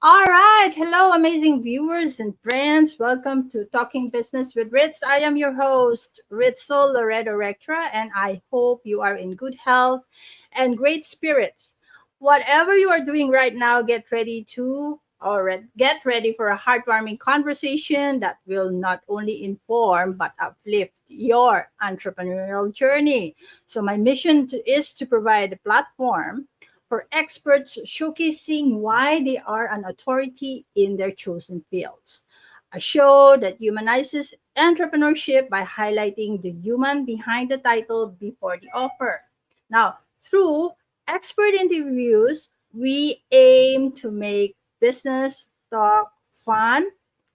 All right. Hello, amazing viewers and friends. Welcome to Talking Business with Ritz. I am your host, Ritzel Loredo Rectra, and I hope you are in good health and great spirits. Whatever you are doing right now, get ready for a heartwarming conversation that will not only inform but uplift your entrepreneurial journey. So my is to provide a platform for experts showcasing why they are an authority in their chosen fields. A show that humanizes entrepreneurship by highlighting the human behind the title before the offer. Now, through expert interviews, we aim to make business talk fun,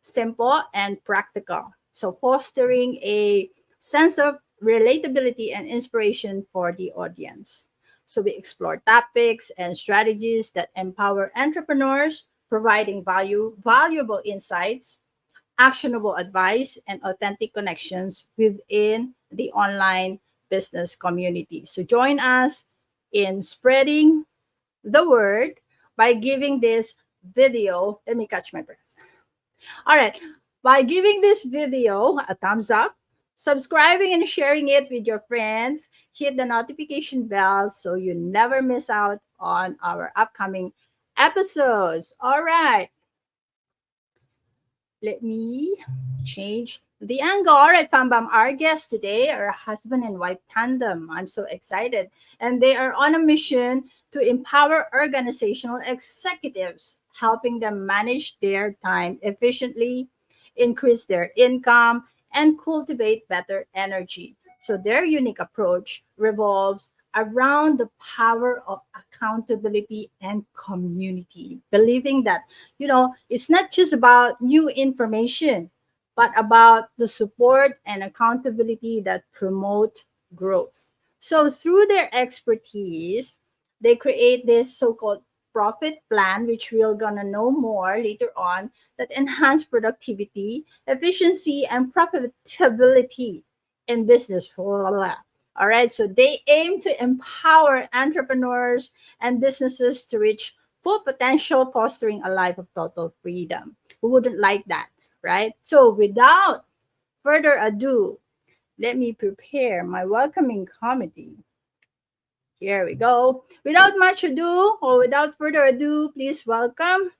simple, and practical. So, fostering a sense of relatability and inspiration for the audience. So we explore topics and strategies that empower entrepreneurs, providing valuable insights, actionable advice, and authentic connections within the online business community. So join us in spreading the word by giving this video, let me catch my breath. All right. By giving this video a thumbs up, subscribing and sharing it with your friends, hit the notification bell so you never miss out on our upcoming episodes. All right. Let me change the angle. All right, Pam Bam, our guests today are a husband and wife tandem. I'm so excited. And they are on a mission to empower organizational executives, helping them manage their time efficiently, increase their income, and cultivate better energy. So their unique approach revolves around the power of accountability and community, believing that it's not just about new information, but about the support and accountability that promote growth. So, through their expertise, they create this so called profit plan, which we're gonna know more later on, that enhance productivity, efficiency, and profitability in business. Blah, blah, blah. All right, so they aim to empower entrepreneurs and businesses to reach full potential, fostering a life of total freedom. Who wouldn't like that, right? So, without further ado, let me prepare my welcoming committee. Here we go. Without much ado, or without further ado, please welcome.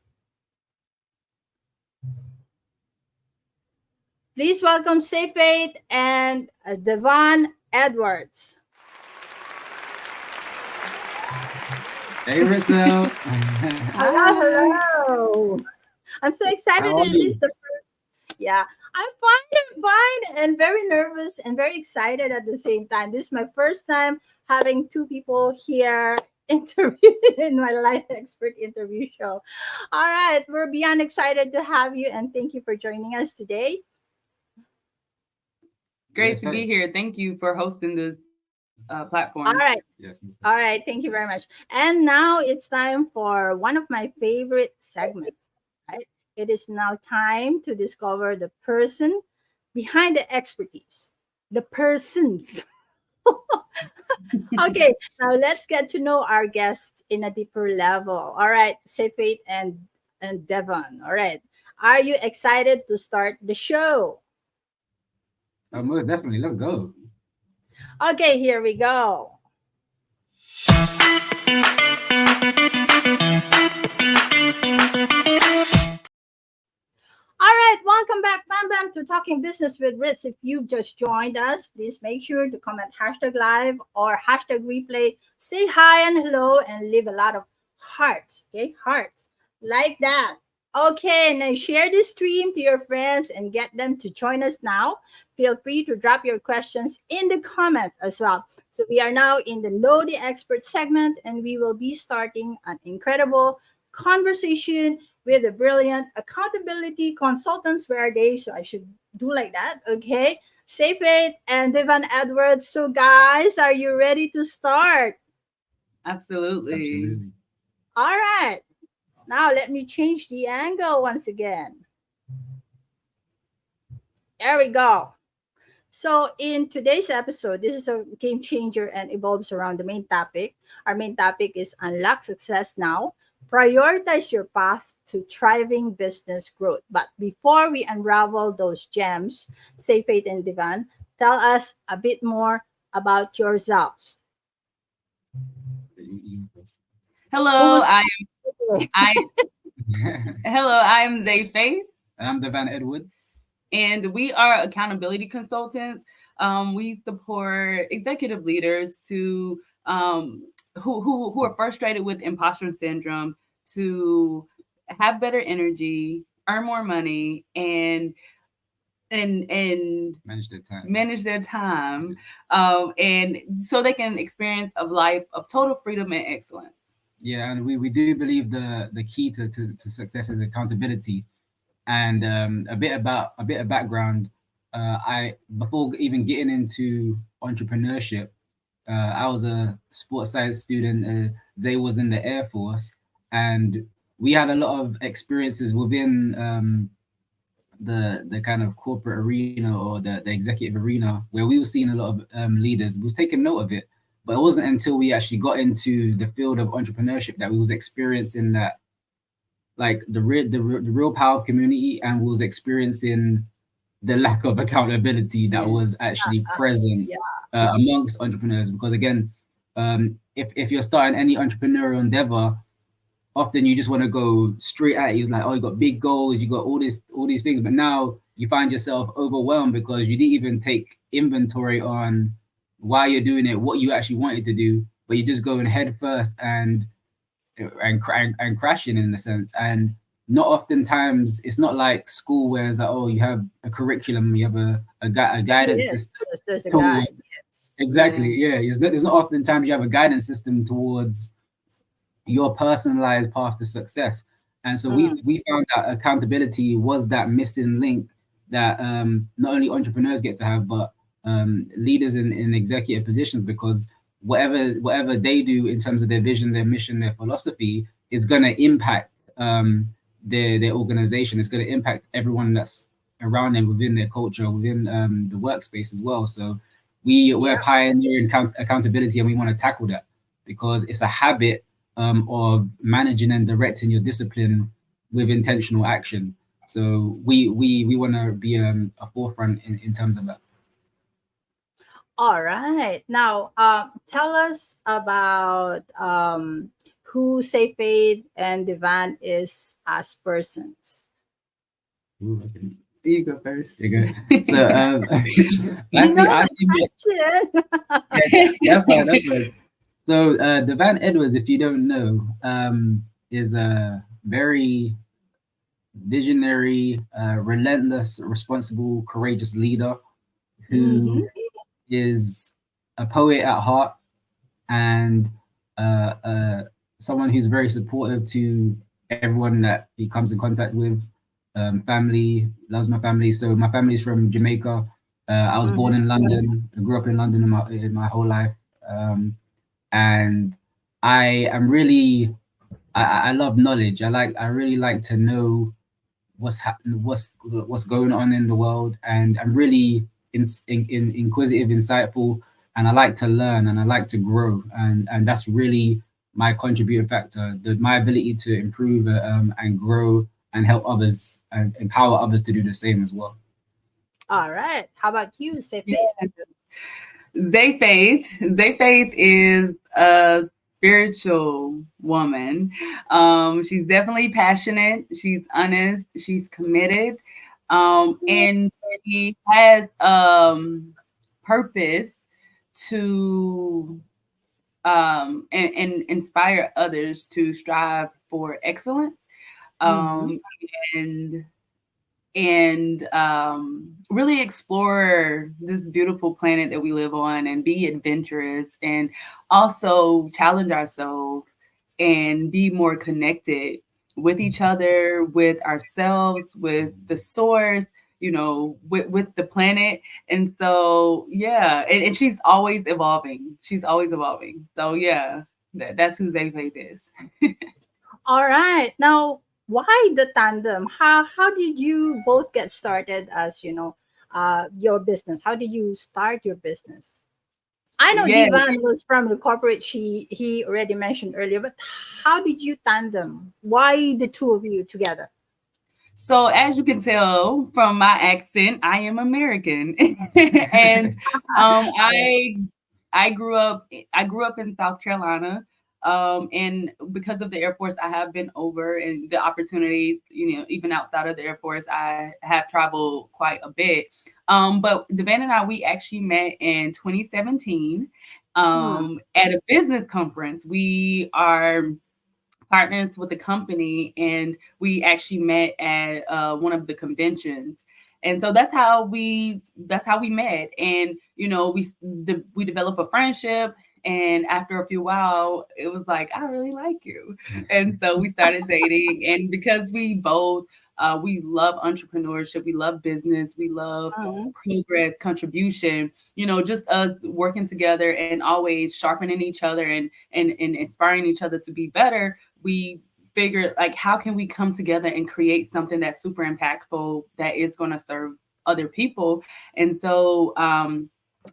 Please welcome XayeFaith and Devann Edwards. Hey, Rizzo. Hello, Hi. hello. I'm so excited How are that this is you? the Yeah, I'm fine, and very nervous and very excited at the same time. This is my first time having two people here interviewing in my life expert interview show. All right, we're beyond excited to have you, and thank you for joining us today. Great Yes, to be sir. here. Thank you for hosting this All platform. right, Yes, Mr. all right, thank you very much. And now it's time for one of my favorite segments. Right, it is now time to discover the person behind the expertise, the persons. Okay, now let's get to know our guests in a deeper level. All right, Sepet and Devon. All right, are you excited to start the show? Most definitely. Let's go. Okay, here we go. All right, welcome back, Bam Bam, to Talking Business with Ritz. If you've just joined us, please make sure to comment hashtag live or hashtag replay. Say hi and hello and leave a lot of hearts. Okay, hearts like that. Okay, now share this stream to your friends and get them to join us now. Feel free to drop your questions in the comment as well. So we are now in the Know the Expert segment, and we will be starting an incredible conversation with the brilliant accountability consultants. Where are they? So I should do like that. Okay. Safe Faith and Devan Edwards. So guys, are you ready to start? Absolutely. Absolutely. All right. Now let me change the angle once again. There we go. So, in today's episode, this is a game changer and evolves around the main topic. Our main topic is Unlock Success Now, prioritize your path to thriving business growth. But before we unravel those gems, say Faith and Devann, tell us a bit more about yourselves. Hello, Who's I hello, I'm XayeFaith, And I'm Devann Edwards. and we are accountability consultants. We support executive leaders to who are frustrated with imposter syndrome to have better energy, earn more money, and Manage their time. manage their time, and so they can experience a life of total freedom and excellence. Yeah, and we do believe the key to success is accountability. And a bit of background. I before even getting into entrepreneurship, I was a sports science student. Zay was in the Air Force, and we had a lot of experiences within the kind of corporate arena or the executive arena where we were seeing a lot of leaders. We was taking note of it, but it wasn't until we actually got into the field of entrepreneurship that we was experiencing that, like the real power of community, and was experiencing the lack of accountability that was actually present yeah, amongst entrepreneurs. Because again, if you're starting any entrepreneurial endeavor, often you just want to go straight at it. It's like, oh, you got big goals, you got all these things, but now you find yourself overwhelmed because you didn't even take inventory on why you're doing it, what you actually wanted to do, but you're just going head first and crashing in a sense. And not oftentimes it's not like school where it's like, oh, you have a curriculum, you have a guidance yes, system there's a towards, guide. Yes. exactly, yeah. There's not oftentimes you have a guidance system towards your personalized path to success. And so Mm, we found that accountability was that missing link that not only entrepreneurs get to have, but leaders in executive positions, because whatever they do in terms of their vision, their mission, their philosophy is going to impact their organization. It's going to impact everyone that's around them within their culture, within the workspace as well. So we're yeah. pioneering accountability, and we want to tackle that because it's a habit of managing and directing your discipline with intentional action. So we want to be a forefront in terms of that. All right. Now, tell us about who Say Faith and Devann is as persons. Ooh, okay. You go first. There you go. So You know I the see my, question. yes, that's fine, that's fine. So Devan Edwards, if you don't know, is a very visionary, relentless, responsible, courageous leader Hmm. who is a poet at heart, and uh, uh, someone who's very supportive to everyone that he comes in contact with. Family, loves my family. So my family's from Jamaica. I was born Hmm. in London. I grew up in London in my whole life, and I am really I love knowledge. I really like to know what's happening, what's going on in the world, and I'm really inquisitive, insightful, and I like to learn and I like to grow, and that's really my contributing factor. My ability to improve and grow and help others and empower others to do the same as well. All right. How about you, Say Faith? XayeFaith is a spiritual woman. She's definitely passionate. She's honest. She's committed, and she has purpose to and inspire others to strive for excellence, Hmm. um, and really explore this beautiful planet that we live on and be adventurous and also challenge ourselves and be more connected with each other, with ourselves, with the source, with the planet. And so, yeah, and she's always evolving. She's always evolving. So, yeah, that's who XayeFaith is. All right. Now, why the tandem? How did you both get started as your business? How did you start your business? I know Yes. Divan was from the corporate. He already mentioned earlier, but how did you tandem? Why the two of you together? So as you can tell from my accent, I am American, and I I grew up in South Carolina, and because of the Air Force, I have been over and the opportunities, even outside of the Air Force, I have traveled quite a bit. But Devan and I, we actually met in 2017 Hmm. at a business conference. We are partners with the company, and we actually met at one of the conventions. And so that's how we met. And we developed a friendship, and after a few while it was like, I really like you. And so we started dating, and because we love entrepreneurship, we love business, we love Hmm. progress, contribution, just us working together and always sharpening each other and inspiring each other to be better. We figured, like, how can we come together and create something that's super impactful that is going to serve other people. And so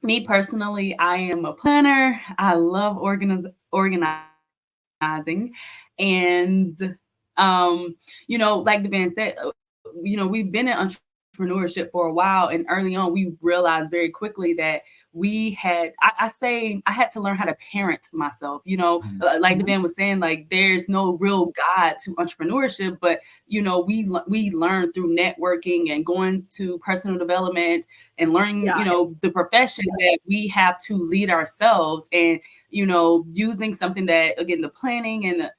me personally, I am a planner. I love organizing. And like the man said, we've been in entrepreneurship for a while, and early on we realized very quickly that I had to learn how to parent myself. Like the man Hmm. was saying, like, there's no real guide to entrepreneurship, but we learn through networking and going to personal development and learning, Yeah. the profession, that we have to lead ourselves. And using something that, again, the planning and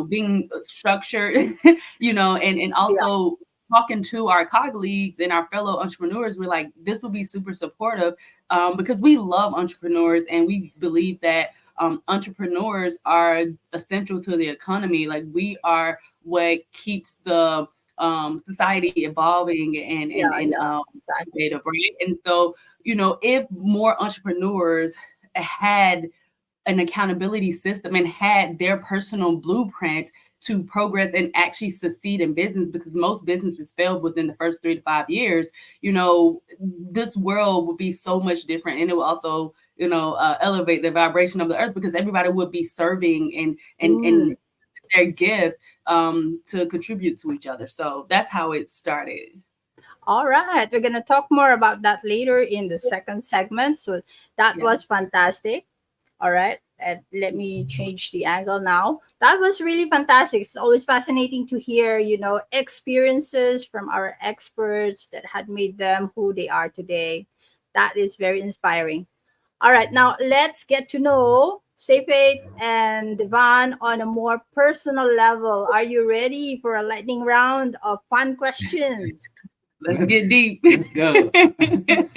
being structured, and Yeah. also talking to our colleagues and our fellow entrepreneurs. We're like, this will be super supportive, because we love entrepreneurs, and we believe that entrepreneurs are essential to the economy. Like, we are what keeps the society evolving and Yeah. Yeah. Exactly. innovative, right? And so, if more entrepreneurs had an accountability system and had their personal blueprint to progress and actually succeed in business, because most businesses failed within the first 3 to 5 years, this world would be so much different. And it will also, elevate the vibration of the earth, because everybody would be serving and Mm. their gift to contribute to each other. So that's how it started. All right. We're gonna talk more about that later in the second segment. So that Yeah. was fantastic. All right. And let me change the angle now. That was really fantastic. It's always fascinating to hear, experiences from our experts that had made them who they are today. That is very inspiring. All right. Now let's get to know Safet and Devan on a more personal level. Are you ready for a lightning round of fun questions? Let's get deep. Let's go. All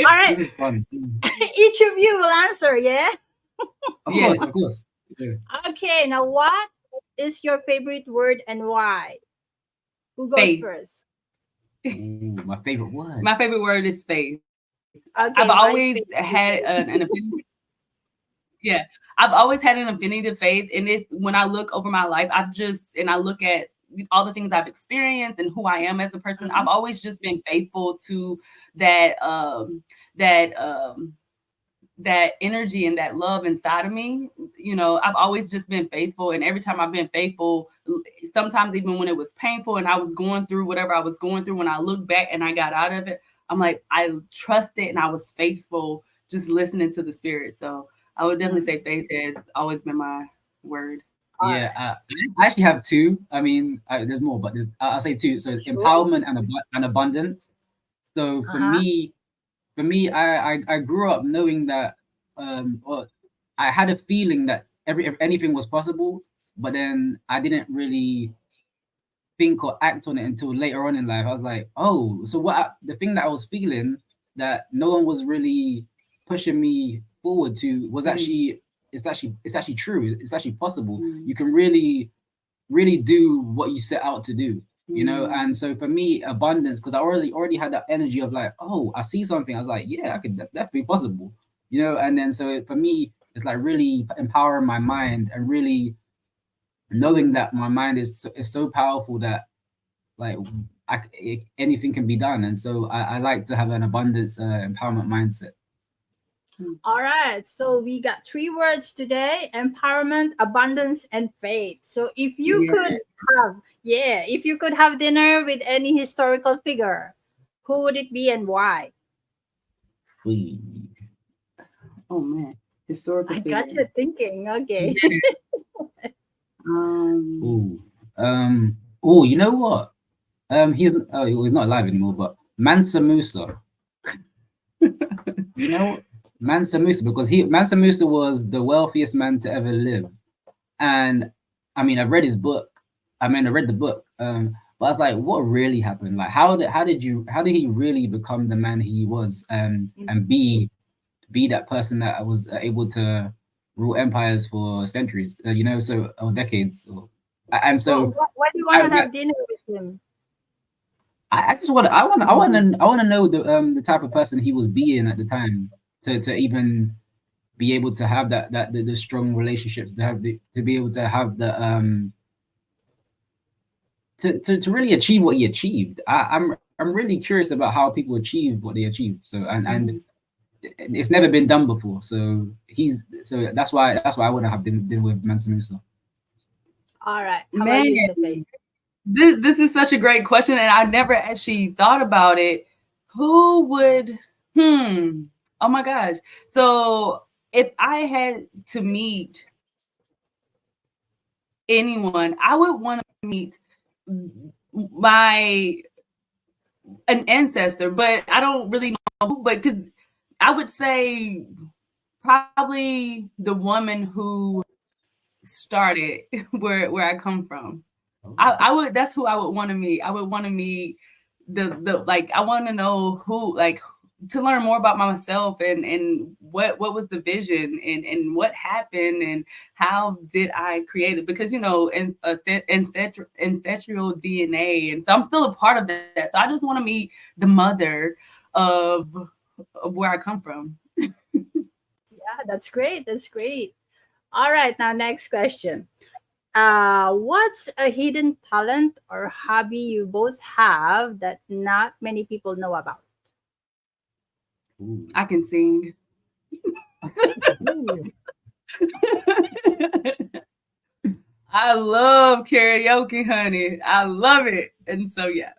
right. This is fun. Each of you will answer, yeah? Of Yes. course, of course. Yeah. Okay. Now, what is your favorite word and why? Who goes Faith. first? Ooh, my favorite word. My favorite word is faith. I've Okay, always my had favorite word. an affinity. Yeah, I've always had an affinity to faith, and it's when I look over my life, I look at all the things I've experienced and who I am as a person. I've Mhm. always just been faithful to that that that energy and that love inside of me. I've always just been faithful, and every time I've been faithful, sometimes even when it was painful and I was going through whatever I was going through, when I look back and I got out of it, I'm like, I trusted and I was faithful, just listening to the spirit. So I would definitely Mm. say faith has always been my word. All Yeah, right. I actually have two. I mean, there's more, but I'll say two. So it's Sure. empowerment and abundance. So Uh-huh. for me, I grew up knowing that, or I had a feeling that anything was possible, but then I didn't really think or act on it until later on in life. I was like, oh, so the thing that I was feeling that no one was really pushing me forward to was Mm, actually it's actually true. It's actually possible. mm, You can really do what you set out to do. mm, And so for me, abundance, because I already had that energy of like, oh, I see something. I was like, yeah, that's definitely possible. And then so for me, it's like really empowering my mind and really knowing that my mind is so powerful that, like, anything can be done. And so I like to have an abundance empowerment mindset. All right. So we got three words today: empowerment, abundance, and faith. So if you Yeah. could have, yeah, if you could have dinner with any historical figure, who would it be and why? We. Oh man, historical I got figure. you thinking. Okay. Yeah. Um, Ooh. Oh, you know what? He's not alive anymore, but Mansa Musa. You know what? Mansa Musa, because Mansa Musa was the wealthiest man to ever live. And I mean, I've read his book. I read the book. But I was like, what really happened? Like, how did he really become the man he was? And be that person that was able to rule empires for centuries. Or decades. And Well, so why do you want I, to have dinner with him? I just want I want to know the type of person he was being at the time to even be able to have the strong relationships to be able to have to really achieve what he achieved. I'm really curious about how people achieve what they achieve. So and it's never been done before. So that's why I want to have dinner with Mansa Musa. All right. How about man, you, Sophie? this is such a great question, and I never actually thought about it. Who would? Oh my gosh. So if I had to meet anyone, I would want to meet my an ancestor, but I don't really know who. But because I would say probably the woman who started where I come from. I would that's who I would want to meet. I would want to meet the like I want to know who like to learn more about myself and what was the vision and what happened and how did I create it, because in ancestral DNA, and so I'm still a part of that. So I just want to meet the mother of of where I come from. Yeah, that's great. That's great. All right. Now, next question. What's a hidden talent or hobby you both have that not many people know about? Ooh. I can sing. Ooh, I love karaoke, honey. I love it. And so, yeah.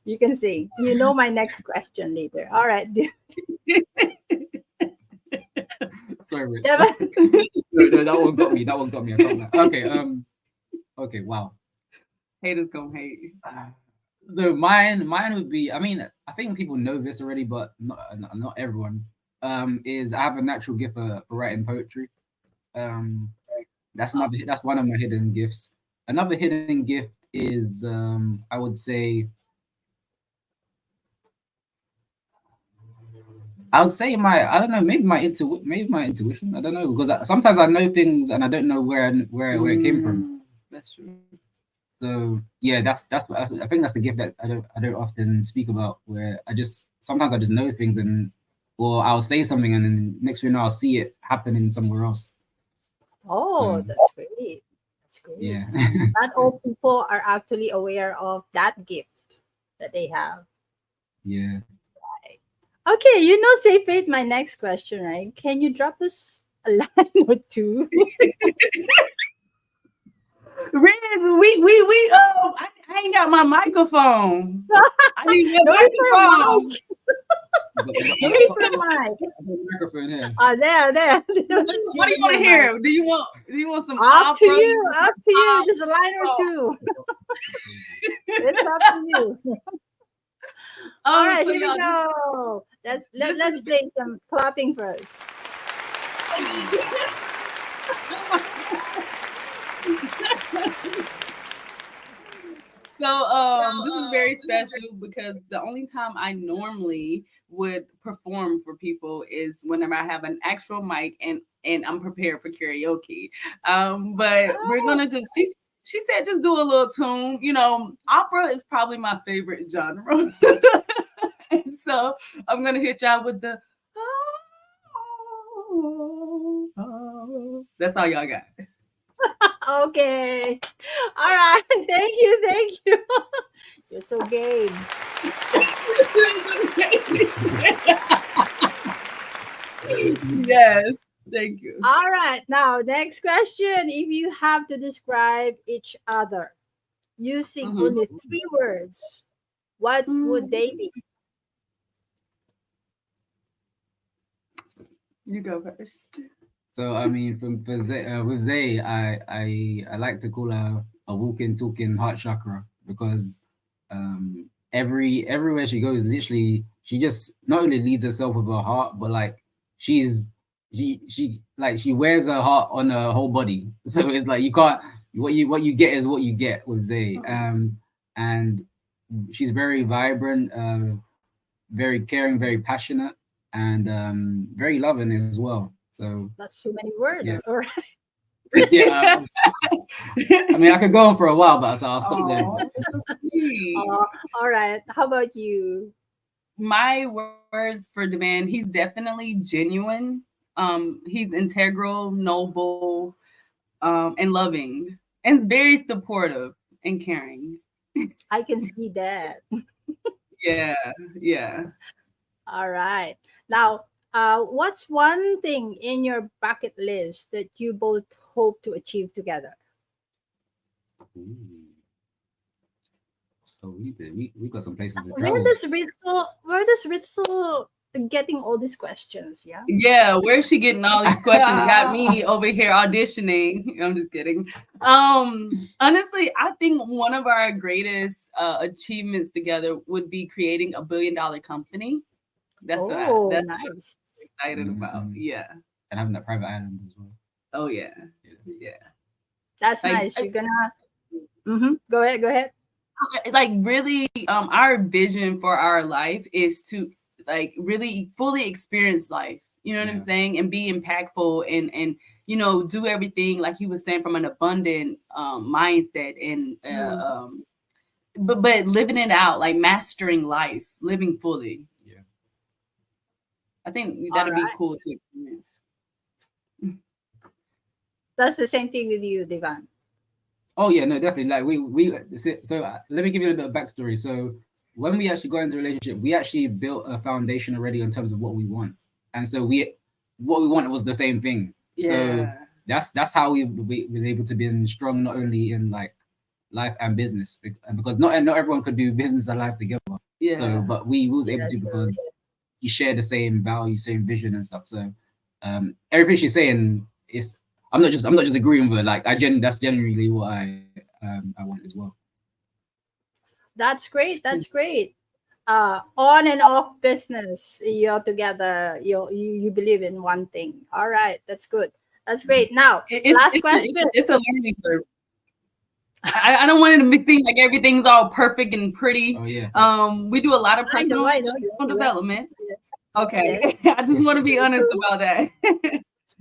you can see. You know my next question later. All right. Sorry, Rich. Devon. No, that one got me. That one got me. I can't lie. Okay. Okay. Wow. Haters gonna hate. So mine would be. I mean, I think people know this already, but not everyone. Is I have a natural gift for writing poetry. Um, that's one of my hidden gifts. Another hidden gift is I would say my I don't know, maybe my intuition. I don't know, because sometimes I know things and I don't know where it came from. That's true. So yeah, I think that's the gift that I don't often speak about. Where sometimes I just know things, or I'll say something and then next thing you know I'll see it happening somewhere else. Oh, So that's great. That's great. yeah. Not all people are actually aware of that gift that they have. Yeah. Right. Okay, say faith, my next question, right? Can you drop us a line or two? Riz, I ain't got my microphone. I need my No need for a microphone. mic. I No got need for a mic. a microphone here. There. What Let's do give you you want a to mic. hear? Do you want some Up to opera? you. Up to you. Pop? Just a line or Oh, two. It's up to you. All right, so here we y'all, go. this Let's is play some clapping first. so this is very special because the only time I normally would perform for people is whenever I have an actual mic and I'm prepared for karaoke. But we're gonna just she said just do a little tune. Opera is probably my favorite genre. And so I'm gonna hit y'all with the that's all y'all got. Okay. All right. Thank you. Thank you. You're so game. Yes. Thank you. All right. Now, next question. If you have to describe each other using Mhm. only three words, what would Mm, they be? you go first. So I mean, with Zay, I like to call her a walking, talking heart chakra because everywhere she goes, literally, she just not only leads herself with her heart, but like she's she like she wears her heart on her whole body. So it's like you can't what you get is what you get with Zay. And she's very vibrant, very caring, very passionate, and very loving as well. So That's so many yeah, words. All right. yeah. I mean, I could go on for a while, but so I'll stop there. Oh, that's so sweet. All right. How about you? My words for Devann, he's definitely genuine. He's integral, noble, and loving, and very supportive and caring. I can see that. Yeah, yeah. All right. Now, what's one thing in your bucket list that you both hope to achieve together? Ooh. So we got some places to Where travel. does Ritzel getting all these questions? Yeah. Yeah, where's she getting all these questions? Got me over here auditioning. I'm just kidding. Honestly, I think one of our greatest achievements together would be creating $1 billion company. Oh, That's what nice. I'm excited about. Mhm. Yeah. And having that private island as well. Oh yeah. Yeah. Yeah. That's Like nice. You're gonna. Go ahead. Go ahead. like really our vision for our life is to like really fully experience life, you know what I'm Yeah. saying, and be impactful and do everything like you were saying from an abundant mindset and Mm, but living it out, like mastering life, living fully. Yeah. I think all that'd be right. cool to experience. That's the same thing with you, Divan. Oh yeah, no, definitely. Like so let me give you a bit of backstory. So when we actually got into a relationship, we actually built a foundation already in terms of what we want, and so we what we wanted was the same thing. So Yeah. that's how we were able to be strong not only in like life and business because not everyone could do business and life together. So Yeah. but we was able Yeah, to true. because you share the same value, same vision and stuff. So everything she's saying is I'm not just agreeing with her. Like that's genuinely what I want as well. That's great. That's great. On and off business, you're together. You believe in one thing. All right. That's good. That's great. Now, last question. It's a learning curve. I don't want it to be think like everything's all perfect and pretty. Oh yeah, facts. We do a lot of I know. personal I know. Yeah. development. Yes. Okay, Yes. I just want to be honest True. about that.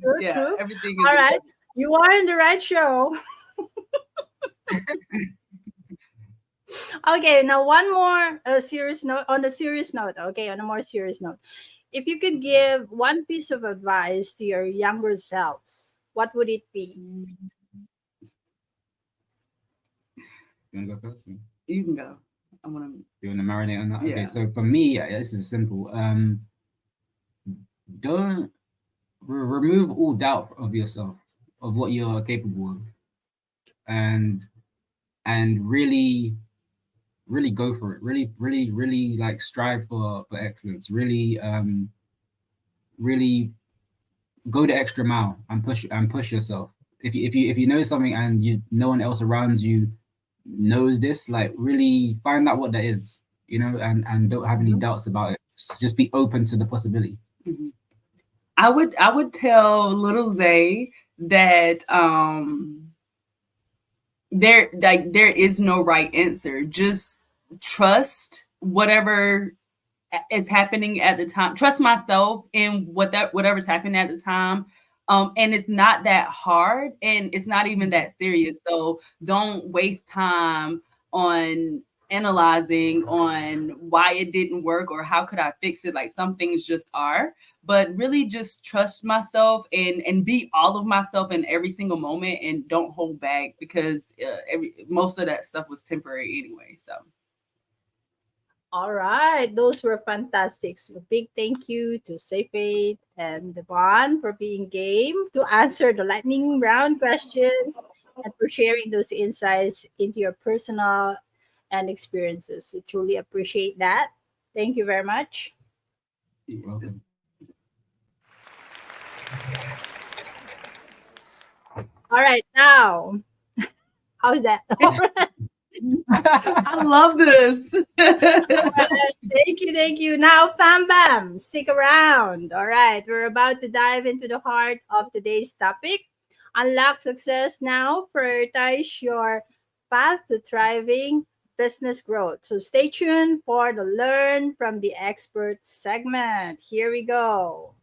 True. Yeah, True. everything is All right. important. You are in the right show. Okay. Now, one more serious note. On the serious note. Okay. On a more serious note, if you could give one piece of advice to your younger selves, what would it be? You wanna go first? You can go. I want to. You wanna marinate on that? Okay, Yeah. so for me, this is simple. Don't remove all doubt of yourself, of what you're capable of, and really go for it. Really like strive for excellence. Really go the extra mile and push yourself. If you know something and no one else around you knows this, like really find out what that is, and don't have any Mhm. doubts about it. Just be open to the possibility. Mhm. I would tell little Zay that there is no right answer. Just trust whatever is happening at the time. Trust myself in whatever's happening at the time. And it's not that hard and it's not even that serious. So don't waste time on analyzing on why it didn't work or how could I fix it. Like some things just are, but really just trust myself and be all of myself in every single moment and don't hold back because most of that stuff was temporary anyway. So All right, those were fantastic. So big thank you to XayeFaith and Devann for being game to answer the lightning round questions and for sharing those insights into your personal and experiences. We truly appreciate that. Thank you very much. You're welcome. All right, now, how's that? All right. I love this. Thank you, thank you. Now, Bam Bam, stick around. All right, we're about to dive into the heart of today's topic. Unlock success now. Prioritize your path to thriving business growth. So stay tuned for the Learn from the Experts segment. Here we go.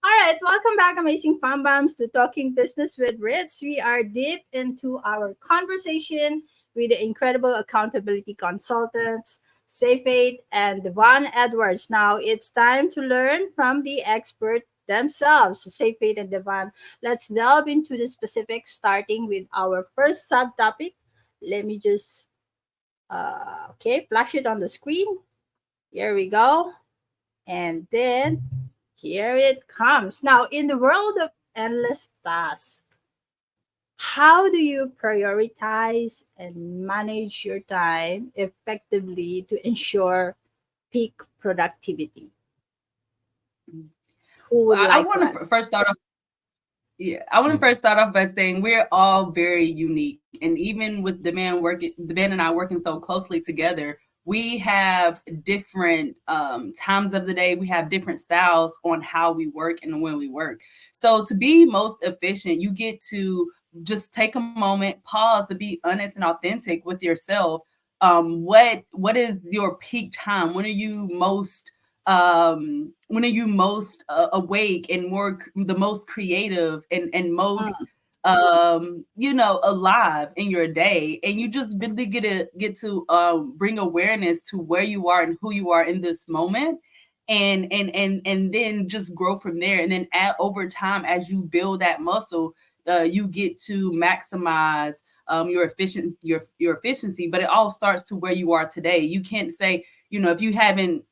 All right, welcome back, amazing Fam Bams, to Talking Business with Ritz. We are deep into our conversation with the incredible accountability consultants, XayeFaith and Devon Edwards. Now it's time to learn from the expert themselves. So XayeFaith and Devon, let's delve into the specifics, starting with our first subtopic. Let me just, flash it on the screen. Here we go. And then here it comes. Now, in the world of endless tasks, how do you prioritize and manage your time effectively to ensure peak productivity? Who would I like to want to answer? first start off. Yeah, I want to first start off by saying we're all very unique, and even with the man and I working so closely together, we have different times of the day. We have different styles on how we work and when we work. So to be most efficient, you get to just take a moment, pause, to be honest and authentic with yourself. What is your peak time? When are you most awake and more the most creative and most Mm, alive in your day, and you just really get to bring awareness to where you are and who you are in this moment, and then just grow from there, and then over time as you build that muscle, you get to maximize your efficiency, your efficiency. But it all starts to where you are today. You can't say, if you haven't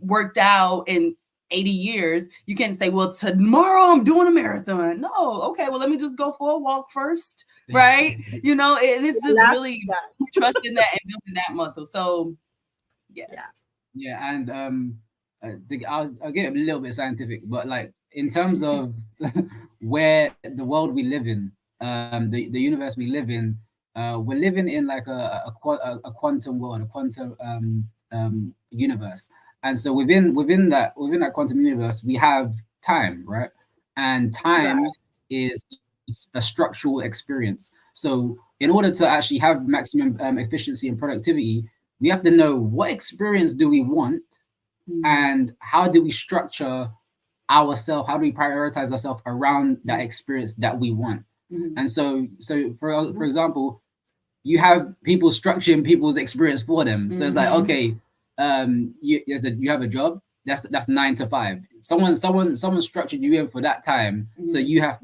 worked out in 80 years, you can't say, well, tomorrow I'm doing a marathon. No, okay, well, let me just go for a walk first, right? And it's just last, really yeah, trusting that and building that muscle. So, yeah. yeah. Yeah, and I'll get a little bit scientific, but like in terms of where the world we live in, the universe we live in, we're living in like a quantum world, a quantum universe, and so within that quantum universe, we have time, right? And time Right. is a structural experience. So in order to actually have maximum efficiency and productivity, we have to know what experience do we want, Mm. and how do we structure ourselves, how do we prioritize ourselves around that experience that we want. Mhm. And so for example, you have people structuring people's experience for them. So it's like, Mhm. okay, you have a job, that's 9 to 5. Someone structured you in for that time, so Mhm. you have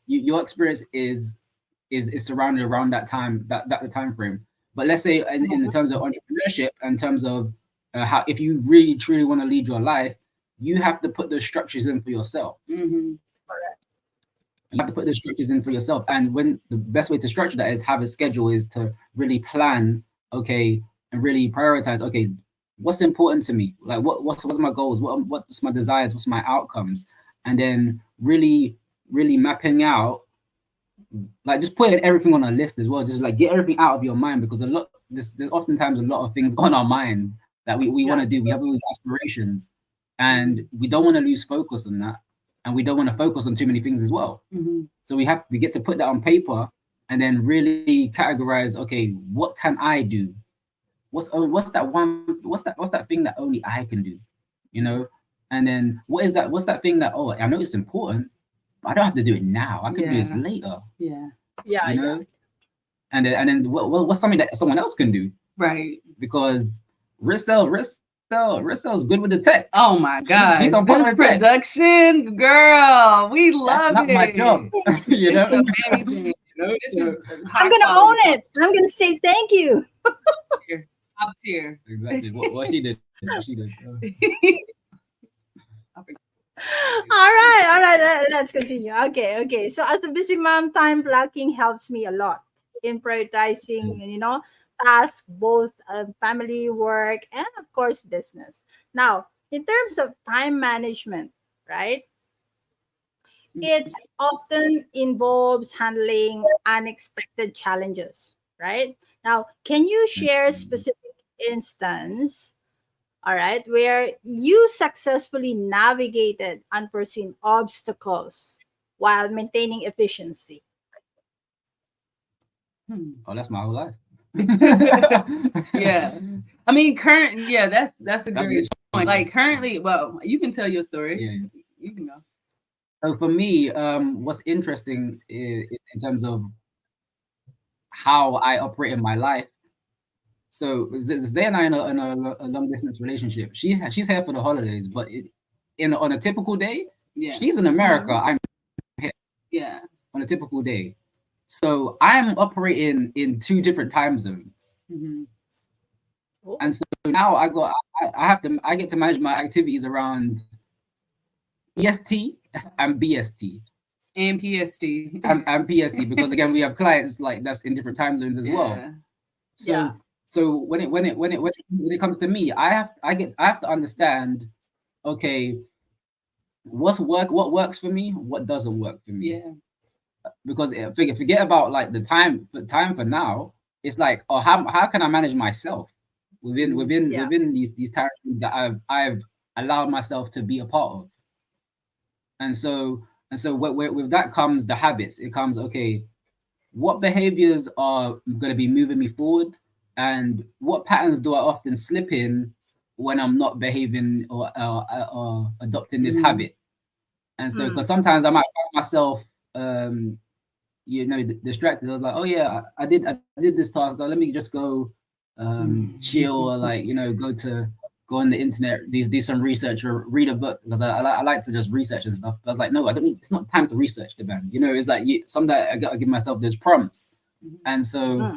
your experience is surrounded around that time, that the time frame. But let's say in the terms of entrepreneurship, in terms of how, if you really truly want to lead your life, you have to put those structures in for yourself. Mhm. You have to put the structures in for yourself. And when the best way to structure that is have a schedule, is to really plan, okay, and really prioritize, okay, what's important to me? Like what's my goals? What's my desires? What's my outcomes? And then really mapping out, like just putting everything on a list as well. Just like get everything out of your mind, because there's oftentimes a lot of things on our mind that we want Yeah. to do. We have all these aspirations, and we don't want to lose focus on that, and we don't want to focus on too many things as well. Mhm. So we get to put that on paper, and then really categorize. Okay, what can I do? What's that thing that only I can do? You know, and then what's that thing that, oh, I know it's important, but I don't have to do it now. I could do this Yeah. later. Yeah. Yeah, You yeah. know, and then what's something that someone else can do? Right. Because Ristel's good with the tech. Oh my God. She's on This point with tech. production, girl. We That's love not my it. job. You It's know? amazing. This So- is I'm high gonna quality, own it. I'm gonna say thank you. top tier. Exactly. What she did. What she did. All right. Let's continue. Okay. So as a busy mom, time blocking helps me a lot in prioritizing, tasks, both family, work, and of course business. Now, in terms of time management, right? It's often involves handling unexpected challenges, right? Now, can you share a specific instance, all right, where you successfully navigated unforeseen obstacles while maintaining efficiency? Oh, that's my whole life. Yeah. I mean, that's a That's great literally- point. Like currently, well, you can tell your story. Yeah. You can go. So for me, what's interesting is in terms of how I operate in my life. So Zay and I in a long distance relationship. She's here for the holidays, but on a typical day, Yeah. she's in America. I'm Yeah. on a typical day. So I'm operating in two different time zones. Mhm. Oh, And so now I get to manage my activities around EST and BST. And PST. And PST, because again we have clients like that's in different time zones as well. Yeah. So Yeah. so when it comes to me, I have to understand, okay, what works for me, what doesn't work for me. Yeah. Because forget about like the time for now. It's like, oh, how can I manage myself Yeah. within these times that I've allowed myself to be a part of. And so with that comes the habits. It comes, okay, what behaviors are going to be moving me forward, and what patterns do I often slip in when I'm not behaving or adopting this Mhm. habit. And so, because sometimes I might find myself, distracted. I was like, oh yeah, I did this task. Oh, let me just go chill, or like, go on the internet, do some research or read a book, because I like to just research and stuff. But I was like, no, I don't need. It's not time to research the band. It's like sometimes I gotta give myself those prompts. And so,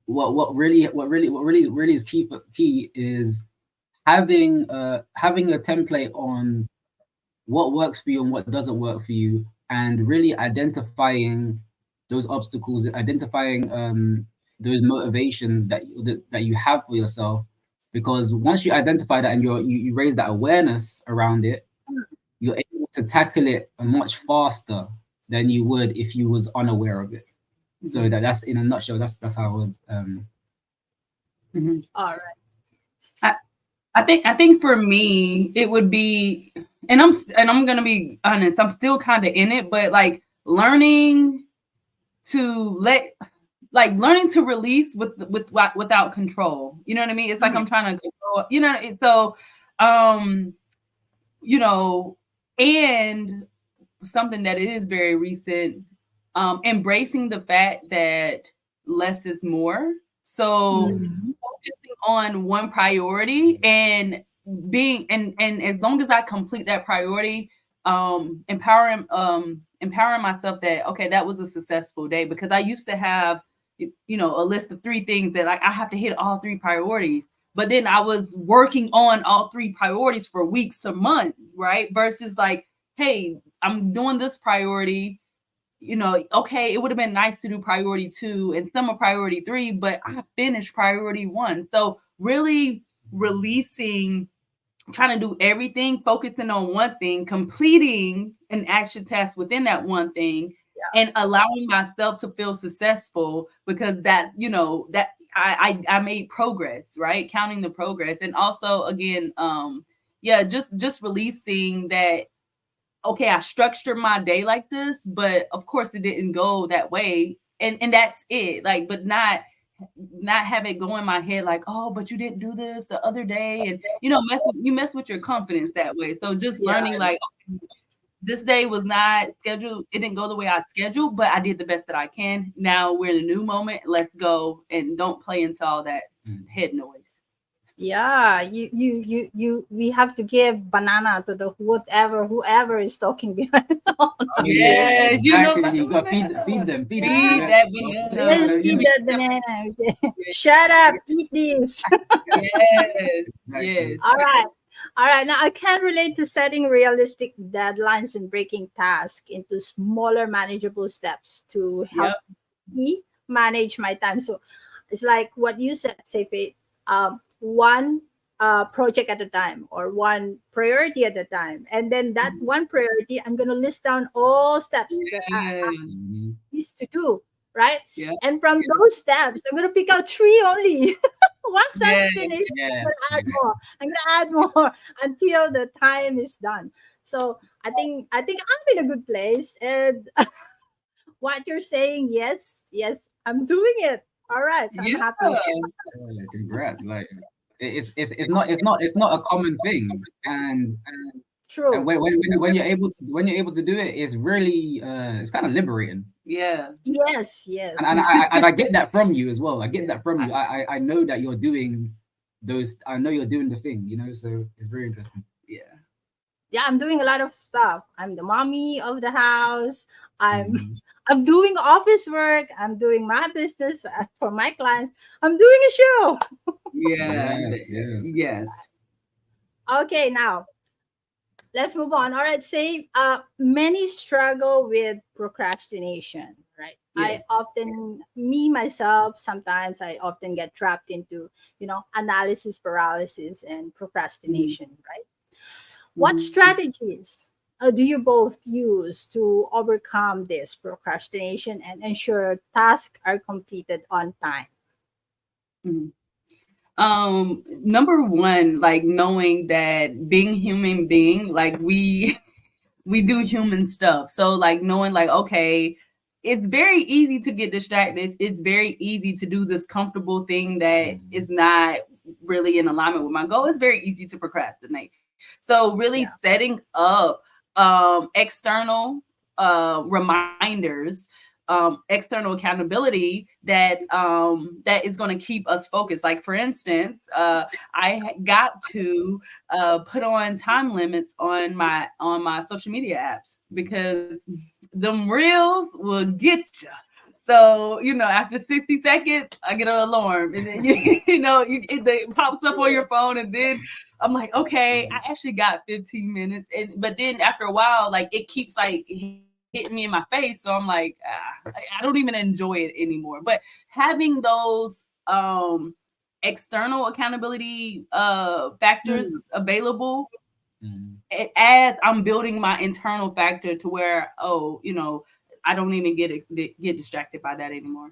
what really is key is having a template on what works for you and what doesn't work for you, and really identifying those obstacles, identifying those motivations that you have for yourself. Because once you identify that and you raise that awareness around it, you're able to tackle it much faster than you would if you was unaware of it. So that's in a nutshell. That's how I would. All right. I think for me it would be, and I'm gonna be honest, I'm still kind of in it, but like learning to release without control. You know what I mean? It's like I'm trying to control. So, and something that is very recent, embracing the fact that less is more. So focusing on one priority and being and as long as I complete that priority, empowering myself that, okay, that was a successful day, because I used to have a list of 3 things that, like, I have to hit all 3 priorities. But then I was working on all 3 priorities for weeks to months, right? Versus like, hey, I'm doing this priority, okay, it would have been nice to do priority 2 and some of priority 3, but I finished priority 1. So really releasing, trying to do everything, focusing on one thing, completing an action task within that one thing, and allowing myself to feel successful, because that, that I made progress, right? Counting the progress. And also, again, just releasing that, okay, I structured my day like this, but of course it didn't go that way. And that's it. Like, but not have it go in my head like, oh, but you didn't do this the other day. And, mess with your confidence that way. So just learning, like, okay, this day was not scheduled. It didn't go the way I scheduled, but I did the best that I can. Now we're in a new moment. Let's go, and don't play into all that head noise. Yeah, we have to give banana to the whoever is talking behind. Oh yeah, Yes, you know exactly. about the You got to banana. feed them. Feed that banana. Let's You eat know, that banana. Okay. Shut up, eat this. Yes, yes. exactly. All right. All right. Now I can relate to setting realistic deadlines and breaking tasks into smaller, manageable steps to help Yep. me manage my time. So it's like what you said, Safe, one project at a time or one priority at a time. And then that one priority, I'm going to list down all steps that I Yeah. Mhm. used to do, right? Yeah. And from those steps, I'm going to pick out three only. Once that's Yeah. finished, I'm Yes, going to add exactly. more. I'm going to add more until the time is done. So I think I'm in a good place. And what you're saying, yes, yes, I'm doing it. All right, so I'm Yeah. happy. Yeah, congrats. Like it's not a common thing, and True. when you're able to do it, it's really it's kind of liberating. Yeah. Yes, And I get that from you as well. I get that from you. I know that you're doing those. I know you're doing the thing. So it's very interesting. Yeah. yeah, I'm doing a lot of stuff. I'm the mommy of the house. I'm Mhm. I'm doing office work. I'm doing my business for my clients. I'm doing a show. Yeah. Yes, yes. Yes. Okay, now let's move on. All right, say many struggle with procrastination, right? I Yes. often, me myself, sometimes I often get trapped into, analysis paralysis and Mhm. procrastination, right? What Mhm. strategies do you both use to overcome this procrastination and ensure tasks are completed on time? Mhm. Number one, like knowing that being human being, like we do human stuff. So like knowing like, okay, it's very easy to get distracted. It's very easy to do this comfortable thing that Mhm. is not really in alignment with my goal. It's very easy to procrastinate. So really Yeah. setting up external reminders, external accountability that is going to keep us focused. Like for instance, got to put on time limits on my social media apps because them reels will get you. So after 60 seconds, I get an alarm, and then it pops up on your phone, and then I'm like, okay, I actually got 15 minutes, but then after a while, like it keeps like hitting me in my face, so I'm like, I don't even enjoy it anymore. But having those external accountability Mm, factors available Mhm. as I'm building my internal factor to where, I don't even get distracted by that anymore.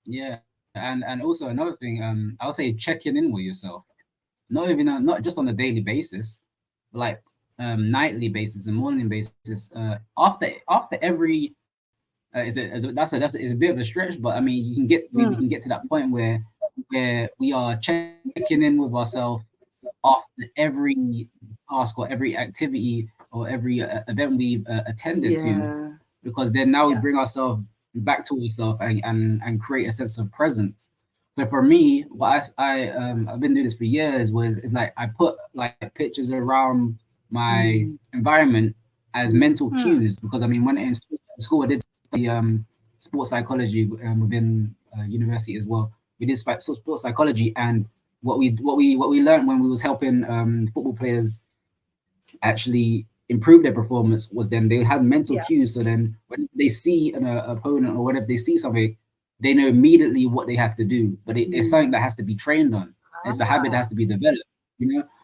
Yeah, and also another thing, I'll say checking in with yourself. Not just on a daily basis, but like nightly basis and morning basis. After every that's a bit of a stretch, but I mean we can get mm, to that point where we are checking in with ourselves after every task or every activity or every event we've attended to, Yeah. because then now we yeah. bring ourselves back to ourselves and create a sense of presence. So for me, what I've been doing this for years was is like I put like pictures around my Mm. environment as mental Mm, cues, because I mean when in school I did study sports psychology within university as well. We did sports psychology, and what we learned when we was helping football players actually improve their performance was then they have mental yeah. cues. So then when they see an opponent or whatever, they see something, they know immediately what they have to do. But it's Mm. something that has to be trained on. It's a habit that Ah, has to be developed.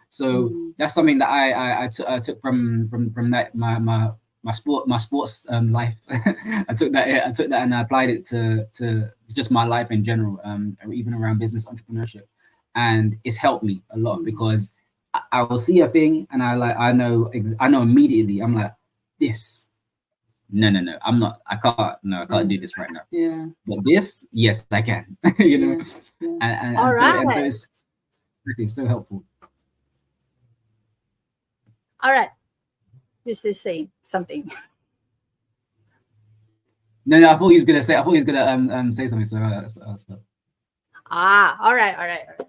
So Mm. that's something that I took from that my sports life. I took that and I applied it to just my life in general, even around business entrepreneurship, and it's helped me a lot Mm. because I will see a thing and I know immediately. I'm like, this. No. I'm not. I can't. No, I can't do Mm. this right now. Yeah. But this, yes, I can. Yeah. Yeah. And all so right. it's really so helpful. All right. This is saying something. No. I thought he was gonna say. I thought he was gonna say something. So, Ah, all right, all right, all right.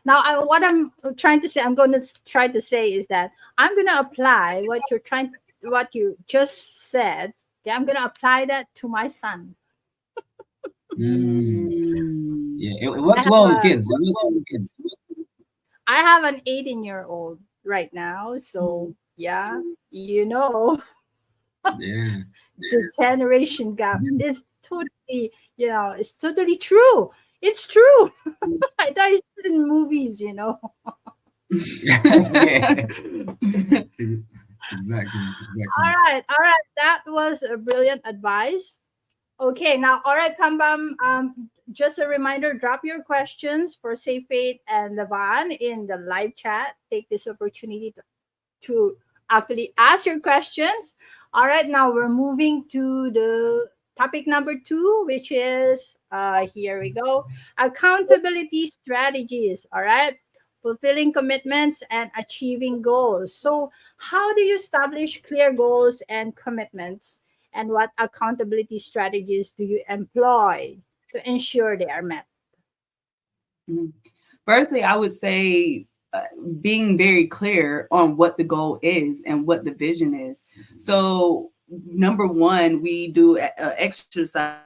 Now, what I'm trying to say, I'm going to try to say is that I'm going to apply what you just said. Okay, I'm going to apply that to my son. Mm. Mm. Yeah, it I works have well with a kids. It works well with kids. I have an 18-year-old right now, so yeah, you know, Yeah. the generation gap is totally, it's totally true. It's true. I thought it's just in movies, Yeah. Exactly. All Exactly. right, all right. That was a brilliant advice. Okay, now, all right, Pambam. Just a reminder: drop your questions for Safe Faith and Devann in the live chat. Take this opportunity to actually ask your questions. All right, now we're moving to the topic number two, which is here we go, accountability strategies. All right, fulfilling commitments and achieving goals. So, how do you establish clear goals and commitments? And what accountability strategies do you employ to ensure they are met? Mhm. Firstly, I would say being very clear on what the goal is and what the vision is. So, number one, we do exercise,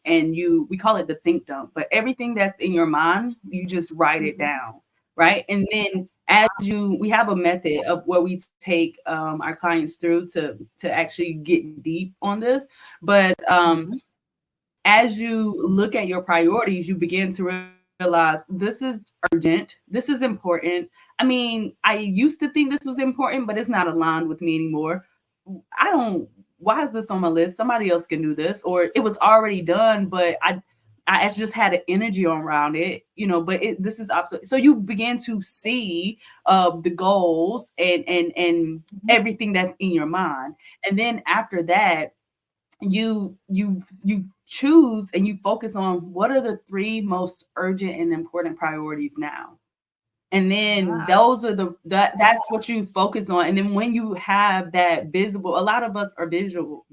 and we call it the think dump. But everything that's in your mind, you just write it Mhm. down, right? And then we have a method of where we take our clients through to actually get deep on this. But Mhm. as you look at your priorities, you begin to realize this is urgent, this is important. I mean, I used to think this was important, but it's not aligned with me anymore. I don't, why is this on my list? Somebody else can do this, or it was already done, but I just had an energy around it, but this is absolutely, so you begin to see the goals and everything that's in your mind. And then after that, you choose and you focus on what are the three most urgent and important priorities now, and then Ah, those are that's what you focus on. And then when you have that visible, a lot of us are visual,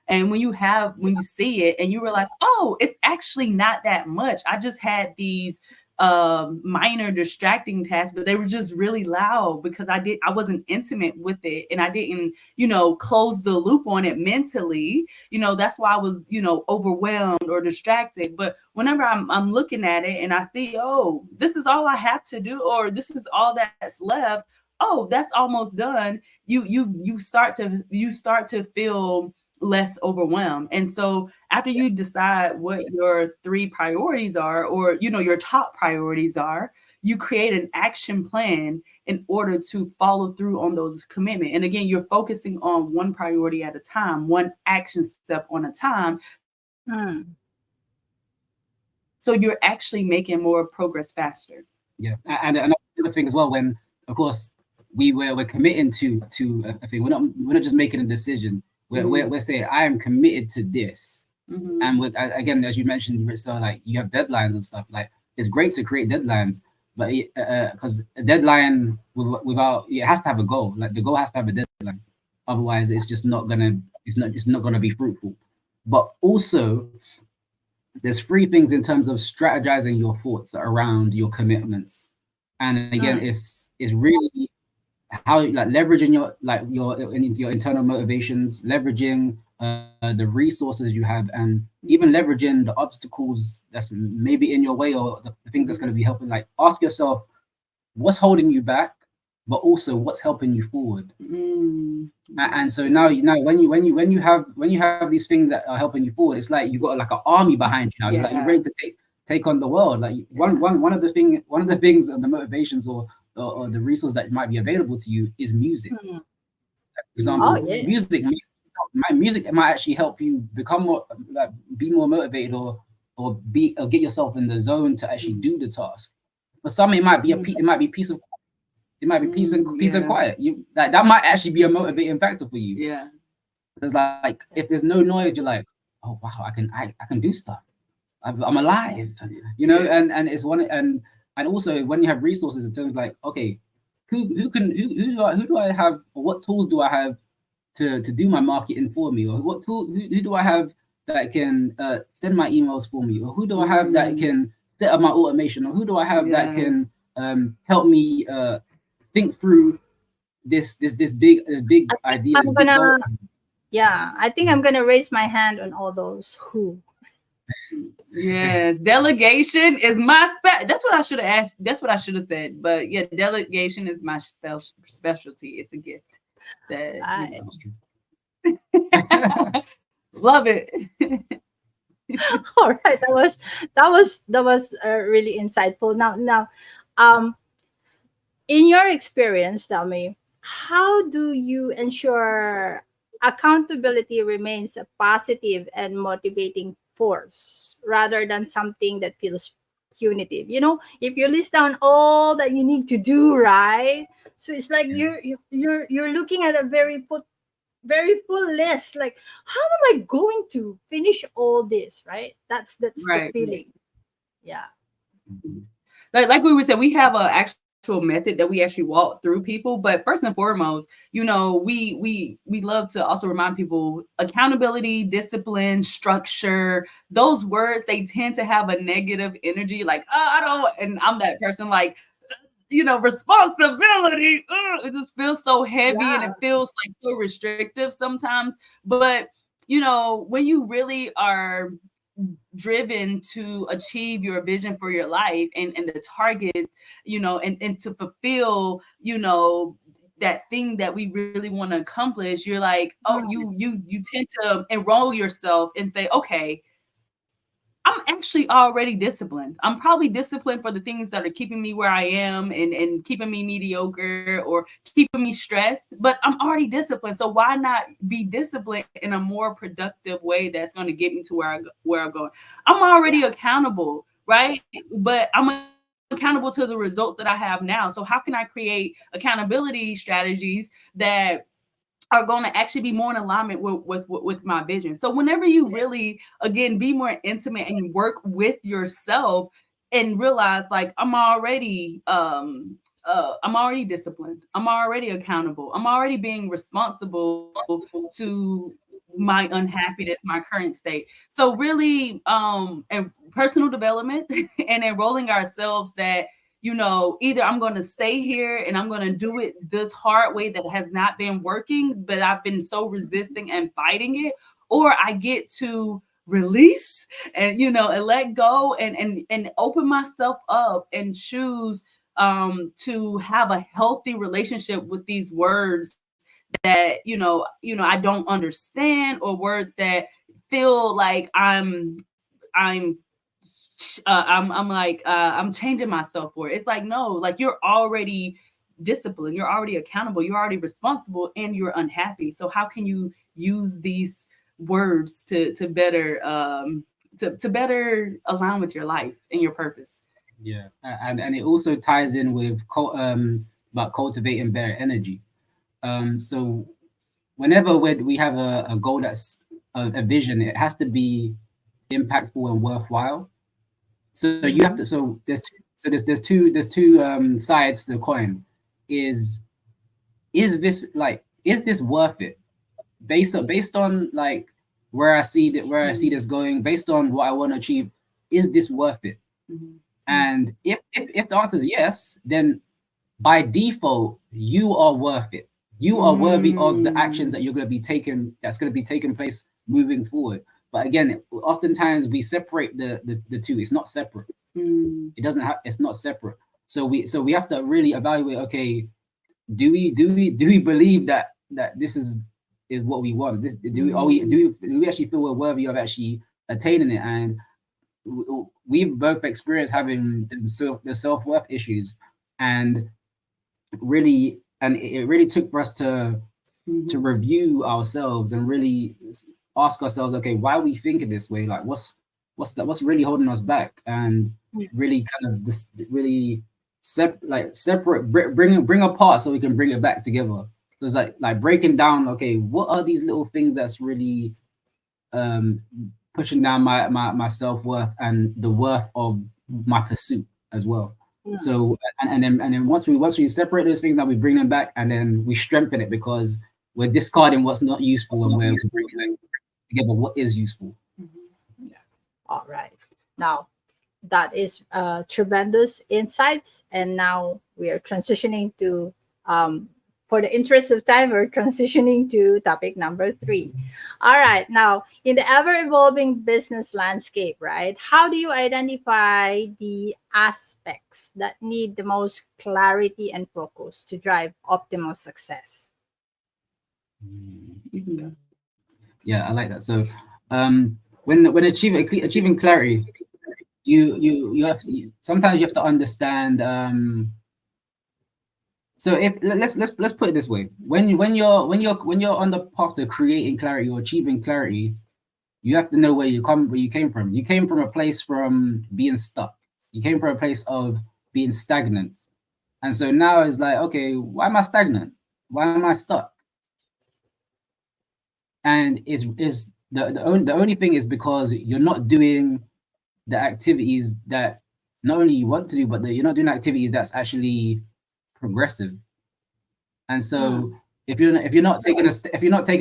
and when you see it and you realize, oh, it's actually not that much. I just had these minor distracting tasks, but they were just really loud because I wasn't intimate with it, and I didn't, close the loop on it mentally. That's why I was, overwhelmed or distracted. But whenever I'm looking at it and I see, oh, this is all I have to do, or this is all that's left, oh, that's almost done. You start to feel less overwhelmed. And so after you decide what your three priorities are, or your top priorities are, you create an action plan in order to follow through on those commitment. And again, you're focusing on one priority at a time, one action step on a time. So you're mm, actually making more progress faster. Yeah. And another thing as well, when of course we're committing to a thing. We're not just making a decision. We're saying I am committed to this. Mhm. And again, as you mentioned, so like you have deadlines and stuff. Like it's great to create deadlines, but because a deadline without it has to have a goal. Like the goal has to have a deadline. Otherwise, it's not gonna be fruitful. But also, there's three things in terms of strategizing your thoughts around your commitments. And again, mm, it's really how like leveraging your internal motivations, leveraging the resources you have, and even leveraging the obstacles that's maybe in your way, or the things that's going to be helping. Like ask yourself what's holding you back, but also what's helping you forward. Mm. And so now when you have these things that are helping you forward, it's like you've got like an army behind you now. You're Yeah. ready to take on the world. Like one of the things of the motivations, or the resource that might be available to you is music. mm. For Oh, example, yeah. music might actually help you become more, like, be more motivated, or get yourself in the zone to actually Mm. do the task. For some, it might be Mm, it might be peace and Yeah. quiet. You like that might actually be a motivating factor for you. Yeah. So it's like if there's no noise, you're like, oh wow, I can do stuff. I'm alive, Yeah. and it's one. And also when you have resources in terms of like, okay, who do I have, or what tools do I have to do my marketing for me, or who do I have that can send my emails for me, or who do I have that Mm. can set up my automation, or who do I have that Yeah. can help me think through this big I think idea, this I'm big goal. gonna, yeah, I think I'm gonna raise my hand on all those who. Yes, delegation is my that's what I should have asked. That's what I should have said. But yeah, delegation is my specialty. It's a gift that Right. love it. All right, that was really insightful. Now, um, in your experience, tell me, how do you ensure accountability remains a positive and motivating force rather than something that feels punitive? If you list down all that you need to do, right? So it's like Yeah. you're looking at a very full list. Like, how am I going to finish all this? Right? That's the Right. feeling. Yeah. Like we were saying, we have a actual method that we actually walk through people. But first and foremost, we love to also remind people accountability, discipline, structure. Those words, they tend to have a negative energy. Like, oh, I don't, and I'm that person. Like, responsibility. It just feels so heavy and Yeah. it feels like so restrictive sometimes. But when you really are driven to achieve your vision for your life and the targets, and to fulfill, that thing that we really want to accomplish, you're like, oh, Mm. you tend to enroll yourself and say, okay, I'm actually already disciplined. I'm probably disciplined for the things that are keeping me where I am and keeping me mediocre or keeping me stressed, but I'm already disciplined. So why not be disciplined in a more productive way that's going to get me to where I'm going? I'm already Yeah. accountable, right? But I'm accountable to the results that I have now. So how can I create accountability strategies that are going to actually be more in alignment with my vision. So whenever you really, again, be more intimate and work with yourself and realize, like, I'm already disciplined, I'm already accountable, I'm already being responsible to my unhappiness, my current state. So really, and personal development and enrolling ourselves that, either I'm going to stay here and I'm going to do it this hard way that has not been working, but I've been so resisting and fighting it, or I get to release and, and let go and open myself up and choose to have a healthy relationship with these words that, I don't understand, or words that feel like I'm I'm like, I'm changing myself for it. It's like, no, like, you're already disciplined, you're already accountable, you're already responsible, and you're unhappy. So how can you use these words to better to better align with your life and your purpose? Yeah, and it also ties in with about cultivating better energy. So whenever we have a goal that's a vision, it has to be impactful and worthwhile. So you have to. Mhm. So there's two sides to the coin. Is is this worth it? Based on like where I see this going, based on what I want to achieve, is this worth it? Mhm. And if the answer is yes, then by default, you are worth it. You are worthy of the actions that Mm. you're going to be taking. That's going to be taking place moving forward. But again, oftentimes we separate the two. It's not separate. Mm. It doesn't have. It's not separate. So we have to really evaluate. Okay, do we believe that this is what we want? Do we are we Mm. do we actually feel we're worthy of actually attaining it? And we've both experienced having the self-worth issues, and it really took for us to Mhm. review ourselves and really ask ourselves, okay, why are we thinking this way? Like, what's really holding us back? And Mm. really kind of this really separate, bring apart so we can bring it back together. So it's like breaking down, okay, what are these little things that's really um pushing down my self-worth and the worth of my pursuit as well. Mm. So and then once we separate those things, now we bring them back and then we strengthen it because we're discarding what's not useful and we're bringing together what is useful. Mhm. Yeah. All right. Now, That is tremendous insights. And now we are transitioning to, for the interest of time, we're transitioning to topic number three. All right. Now, in the ever evolving business landscape, right, how do you identify the aspects that need the most clarity and focus to drive optimal success? You can go. Yeah, I like that. So, when achieving clarity, sometimes you have to understand. So if let's put it this way: when you're on the path to creating clarity or achieving clarity, you have to know where you came from. You came from a place from being stuck. You came from a place of being stagnant, and so now it's like, okay, why am I stagnant? Why am I stuck? And is the only thing is because you're not doing the activities that not only you want to do, but that you're not doing activities that's actually progressive. And Mm, so if you're not taking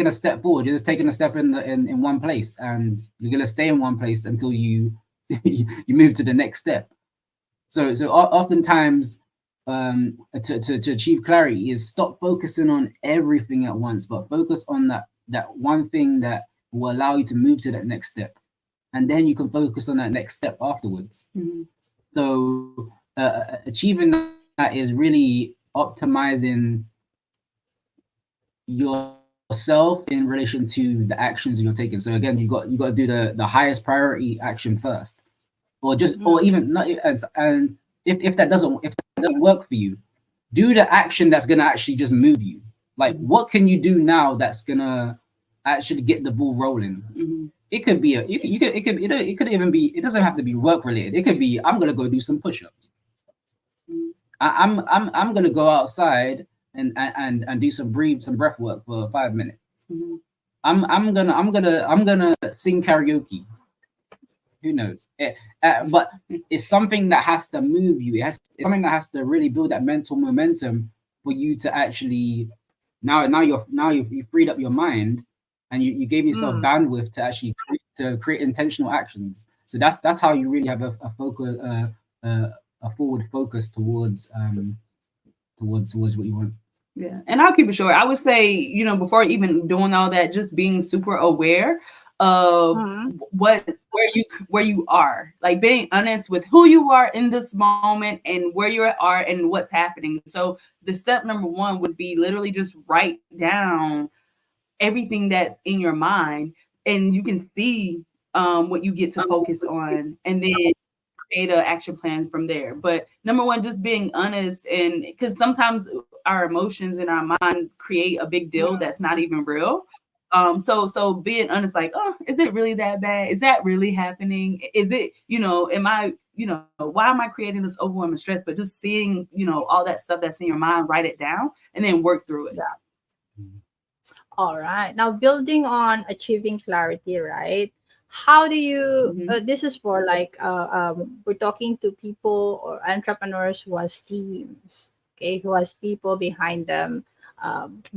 a step forward, you're just taking a step in one place, and you're gonna stay in one place until you you move to the next step. So oftentimes, to achieve clarity is stop focusing on everything at once, but focus on that one thing that will allow you to move to that next step, and then you can focus on that next step afterwards. Mm-hmm. So achieving that is really optimizing yourself in relation to the actions you're taking. So again, you got to do the highest priority action first, or mm, even not and if that doesn't work for you, do the action that's gonna actually just move you. Like, what can you do now that's gonna actually get the ball rolling? Mm-hmm. It could be it could even be, it doesn't have to be work related. It could be, I'm gonna go do some push-ups. I'm gonna go outside and do some breath work for 5 minutes. Mm-hmm. I'm gonna sing karaoke. Who knows? But it's something that has to move you. It's something that has to really build that mental momentum for you to actually you freed up your mind, and you gave yourself mm. bandwidth to actually create intentional actions. So that's how you really have a focus, a forward focus towards what you want. Yeah. And I'll keep it short. I would say, before even doing all that, just being super aware of Mm, where you are. Like being honest with who you are in this moment and where you are and what's happening. So the step number one would be literally just write down everything that's in your mind, and you can see what you get to focus on, and then create an action plan from there. But number one, just being honest, and because sometimes our emotions in our mind create a big deal mm, that's not even real. So being honest, like, oh, is it really that bad? Is that really happening? Is it, am I, why am I creating this overwhelming stress? But just seeing, all that stuff that's in your mind, write it down and then work through it. yeah. All right. Now, building on achieving clarity, right? How do you, Mm-hmm. this is for like, we're talking to people or entrepreneurs who has teams, okay, who has people behind them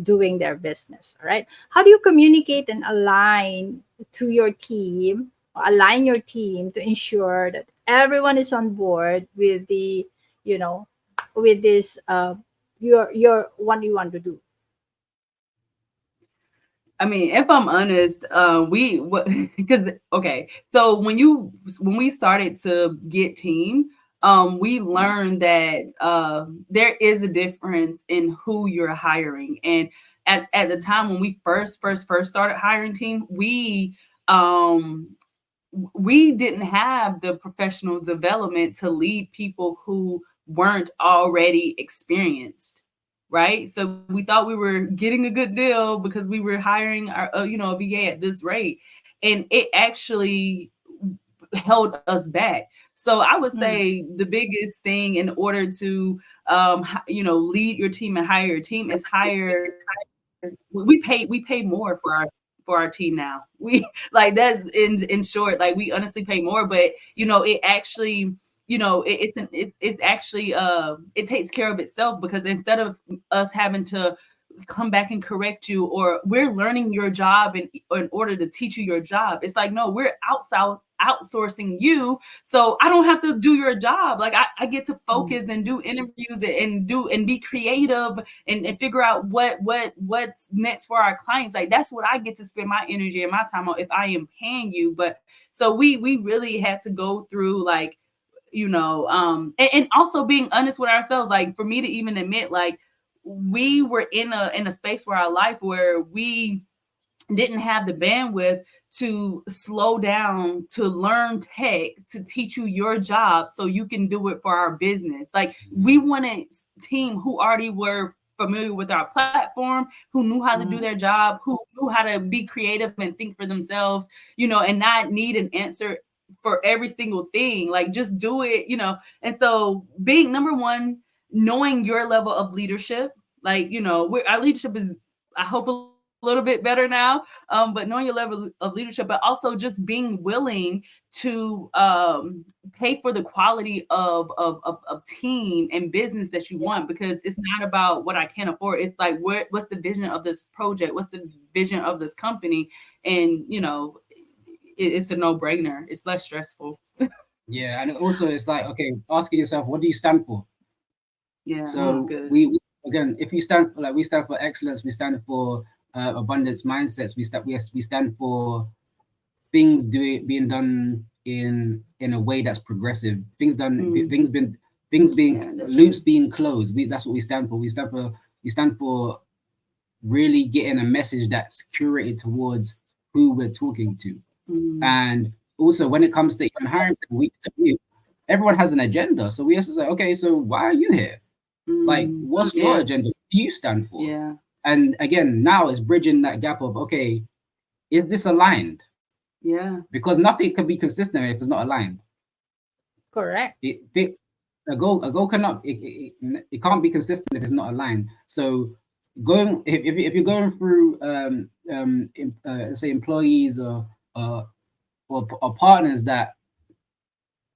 doing their business. All right. How do you communicate and to your team, or align your team to ensure that everyone is on board with the, you know, with this, your what you want to do? I mean, if I'm honest, because okay, so when we started to get team, we learned that there is a difference in who you're hiring, and at the time when we first started hiring team, we didn't have the professional development to lead people who weren't already experienced, right? So we thought we were getting a good deal because we were hiring our a VA at this rate, and it actually held us back. So I would Mm, say the biggest thing in order to lead your team and hire your team is hire. We pay more for our team now. We like that's in short, like we honestly pay more, but it actually, it's actually it takes care of itself, because instead of us having to come back and correct you, or we're learning your job in order to teach you your job, it's like, no, we're outsourcing you, so I don't have to do your job. Like I get to Mm. focus and do interviews and be creative and figure out what's next for our clients. Like that's what I get to spend my energy and my time on if I am paying you. But so we really had to go through like, and also being honest with ourselves. Like for me to even admit, like we were in a space for our life where we didn't have the bandwidth to slow down to learn tech to teach you your job so you can do it for our business. Like we wanted team who already were familiar with our platform, who knew how to do Mm. their job, who knew how to be creative and think for themselves, and not need an answer for every single thing. Like just do it. And so being number one, knowing your level of leadership, like, our leadership is, I hope, a little bit better now. But knowing your level of leadership, but also just being willing to pay for the quality of team and business that you Yeah. want, because it's not about what I can afford. It's like, what's the vision of this project? What's the vision of this company? And, it's a no-brainer. It's less stressful. Yeah, and also it's like, okay, asking yourself, what do you stand for? Yeah, that's So good. again, if you stand for, like, we stand for excellence, we stand for abundance mindsets, we stand for things being done in a way that's progressive. Things being Yeah, that's loops true. being closed. That's what we stand for. We stand for really getting a message that's curated towards who we're talking to. Mm, And also, when it comes to even hiring, everyone has an agenda. So we have to say, okay, so why are you here? Like, what's your yeah, agenda? What do you stand for? yeah, And again, now it's bridging that gap of, okay, is this aligned? yeah, Because nothing can be consistent if it's not aligned. Correct. A goal cannot, it can't be consistent if it's not aligned. So if you're going through let's say employees uh, or partners that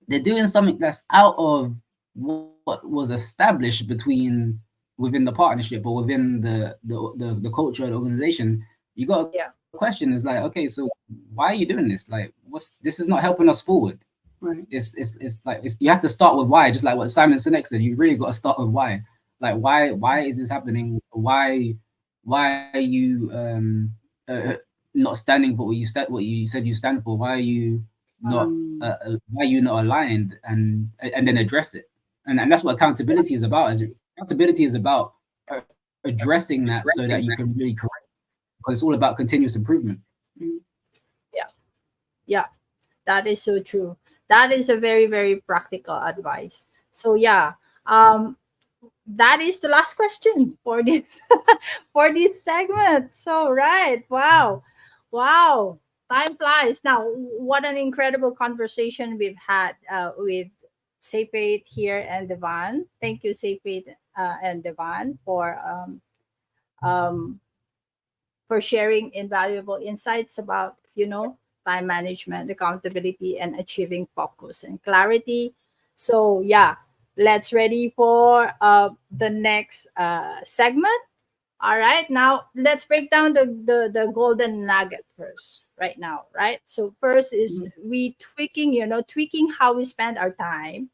they're doing something that's out of what was established within the partnership or within the culture of the organization. You got a Yeah. question. Is like, okay, so why are you doing this? Like, this is not helping us forward. right. You have to start with why, just like what Simon Sinek said. You really got to start with why. Like, why is this happening? Why are you not standing for what you said you stand for? Not Um, why are you not aligned, and then address it. And that's what accountability is about. Accountability is about addressing that so that you can really correct, because it's all about continuous improvement. mm, Yeah. Yeah. That is so true. That is a very, very practical advice. So yeah, um, that is the last question for this for this segment. So right, wow, wow, time flies. Now, what an incredible conversation we've had with XayeFaith here and Devann. Thank you, XayeFaith and Devann, um, for sharing invaluable insights about, time management, accountability, and achieving focus and clarity. So yeah, let's ready for the next segment. All right, now let's break down the golden nugget first right now, right? So first is mhm, we tweaking how we spend our time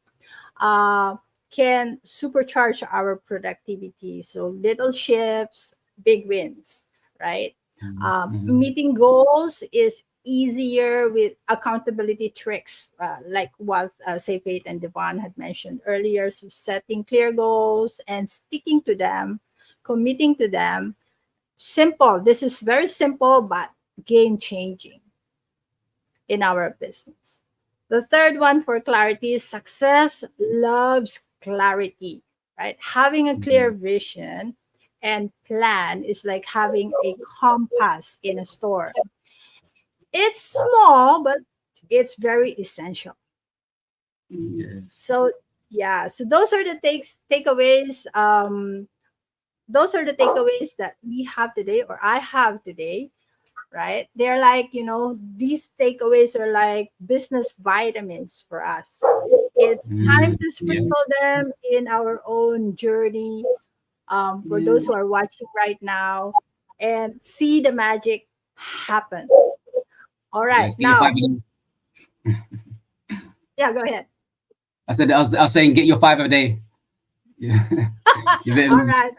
uh, can supercharge our productivity. So little shifts, big wins, right? Mhm. Meeting goals is easier with accountability tricks, like what Seyfate and Devon had mentioned earlier. So setting clear goals and sticking to them, committing to them. Simple. This is very simple, but game changing in our business. The third one for clarity is success loves clarity, right? Having a clear Mhm. vision and plan is like having a compass in a store. It's small, but it's very essential. mm, Yes. So yeah, so those are the takeaways. Those are the takeaways that we have today, or I have today, right? They're like, these takeaways are like business vitamins for us. It's time to Yeah. sprinkle them in our own journey, for yeah. those who are watching right now, and see the magic happen. All right. Yes. Get your Now, vitamin. Yeah, go ahead. I was saying get your 5 a day. Yeah. You're All getting, right.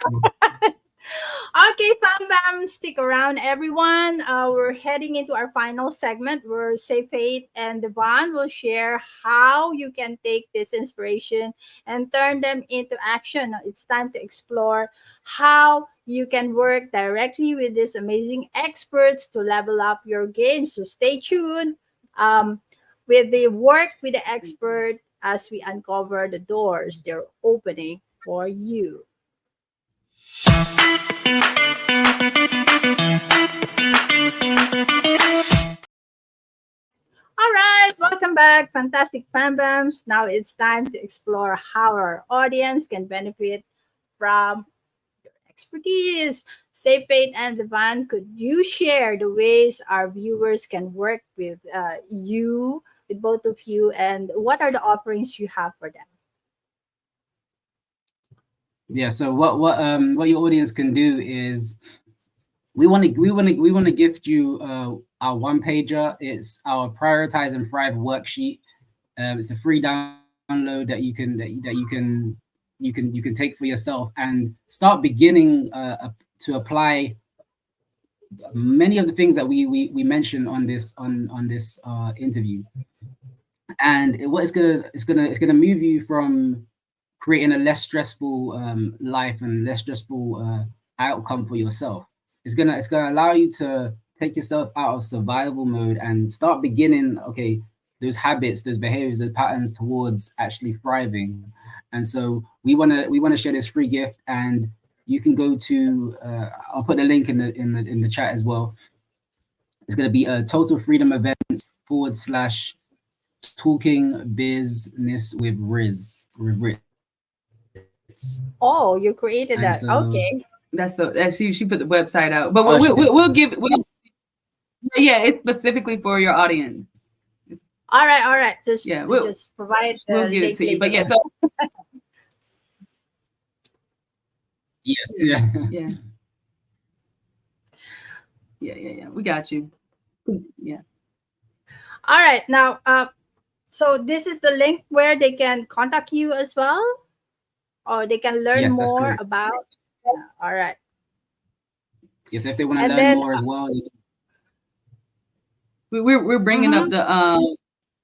Okay, fam bam, stick around, everyone. We're heading into our final segment where Faith and Devann will share how you can take this inspiration and turn them into action. Now, it's time to explore how you can work directly with these amazing experts to level up your game. So stay tuned um, with the work with the expert as we uncover the doors they're opening for you. All right, welcome back, fantastic Fam Bams. Now it's time to explore how our audience can benefit from expertise. Say Faith and Devan, could you share the ways our viewers can work with with both of you, and what are the offerings you have for them? yeah. So what your audience can do is we want to gift you our one pager. It's our prioritize and thrive worksheet. It's a free download that you can take for yourself and start beginning to apply many of the things that we mentioned on this interview. And what it's gonna move you from creating a less stressful life and less stressful outcome for yourself. It's gonna allow you to take yourself out of survival mode and start beginning, okay, those habits, those behaviors, those patterns towards actually thriving. And so we wanna share this free gift, and you can go to I'll put the link in the chat as well. It's gonna be a total freedom event /talking business with Ritz. And Oh, you so created that. Okay. She put the website out, but oh, she did. we'll give yeah, it's specifically for your audience. All right. Yeah, Just provide we'll the get it link to you. But later yeah, on. so Yes, yeah. yeah, yeah. We got you. Yeah. All right. Now, so this is the link where they can contact you as well, or they can learn Yes, that's more correct. about. Yeah, all right. Yes, if they want to And learn then, more as well. We're bringing up mhm,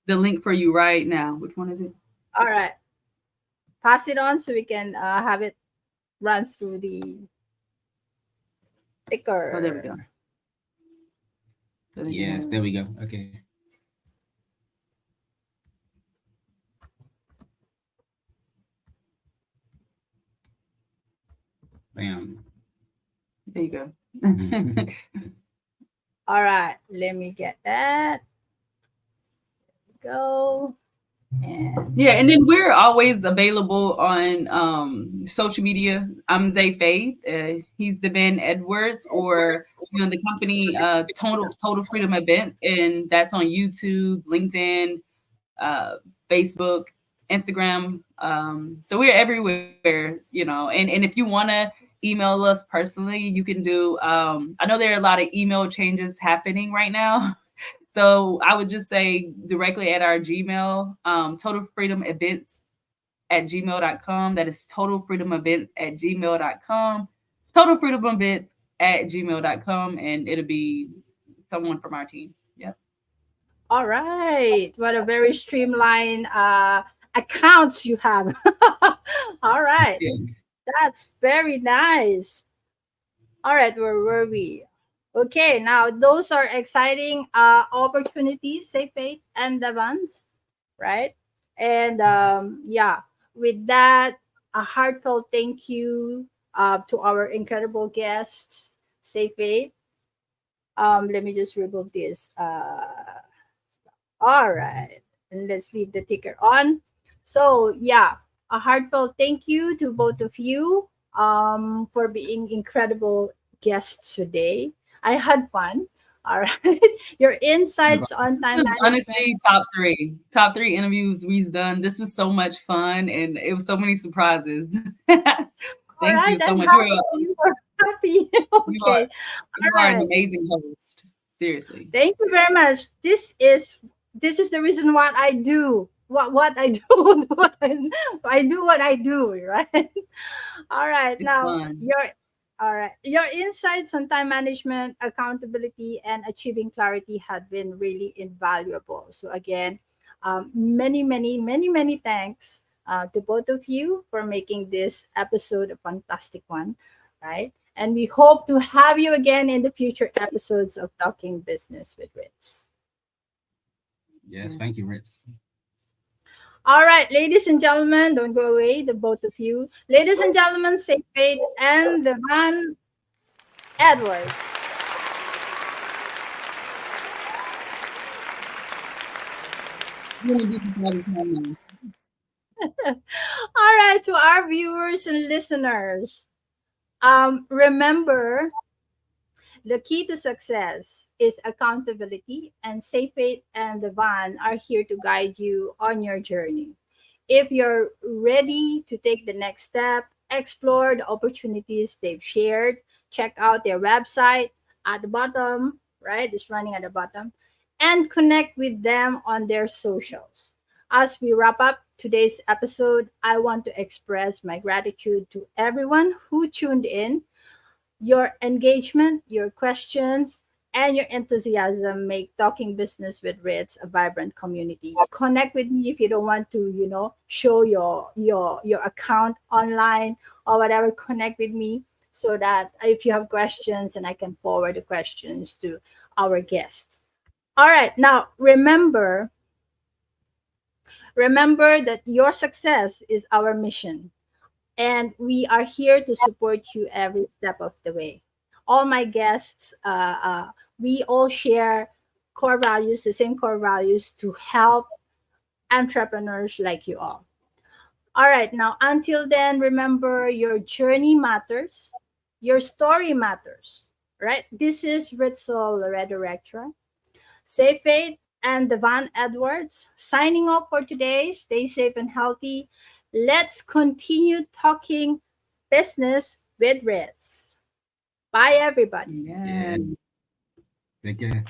the link for you right now. Which one is it? all right. Pass it on so we can have it run through the Oh, there we go. ticker. So they Yes, can, there we go. Okay. Bam. there you go. All right. Let me get that. Go. And Yeah, and then we're always available on social media. I'm XayeFaith. He's Devann Edwards, or the company Total Freedom Events, and that's on YouTube, LinkedIn, Facebook, Instagram. So we're everywhere, and if you want to email us personally, you can do. I know there are a lot of email changes happening right now. So I would just say directly at our Gmail, Total Freedom Events at gmail.com. That is Total Freedom Events at gmail.com. Total Freedom Events at gmail.com. And it'll be someone from our team. Yep. all right. What a very streamlined accounts you have. All right. Yeah. That's very nice. All right, where were we? Okay, now those are exciting opportunities, say Faith and Devans, right? And yeah, with that, a heartfelt thank you to our incredible guests, say Faith. Let me just remove this. All right, and let's leave the ticker on. So yeah, a heartfelt thank you to both of you for being incredible guests today. I had fun. All right, your No insights problem. on time This is management. honestly top three interviews we've done. This was so much fun, and it was so many surprises. All Thank right, you so I'm much. happy you were happy. You are Okay, you all are an right. amazing host. Seriously. Thank you very much. This is This is the reason what I do. What I do, I do what I do, right? All right. It's Now, fun. your insights on time management, accountability, and achieving clarity had been really invaluable. So again, many thanks to both of you for making this episode a fantastic one, right? And we hope to have you again in the future episodes of Talking Business with Ritz. Yes, Yeah. thank you, Ritz. All right, ladies and gentlemen, don't go away, the both of you. Ladies and gentlemen, say Faith and the Van Edwards. We're gonna do this all the time now. All right, to our viewers and listeners, remember the key to success is accountability, and Say Faith and the Van are here to guide you on your journey. If you're ready to take the next step, explore the opportunities they've shared, check out their website at the bottom, right? It's running at the bottom, and connect with them on their socials. As we wrap up today's episode, I want to express my gratitude to everyone who tuned in. Your engagement, your questions, and your enthusiasm make Talking Business with Ritz a vibrant community. Connect with me if you don't want to, show your account online or whatever. Connect with me so that if you have questions, and I can forward the questions to our guests. All right, now remember that your success is our mission, and we are here to support you every step of the way. All my guests, we all share core values, the same core values to help entrepreneurs like you all. All right, now until then, remember your journey matters, your story matters, right? This is Ritzel Redirectra. Say Faith and Devan Edwards signing off for today. Stay safe and healthy. Let's continue talking business with Ritz. Bye, everybody. Yeah. Yes, take care.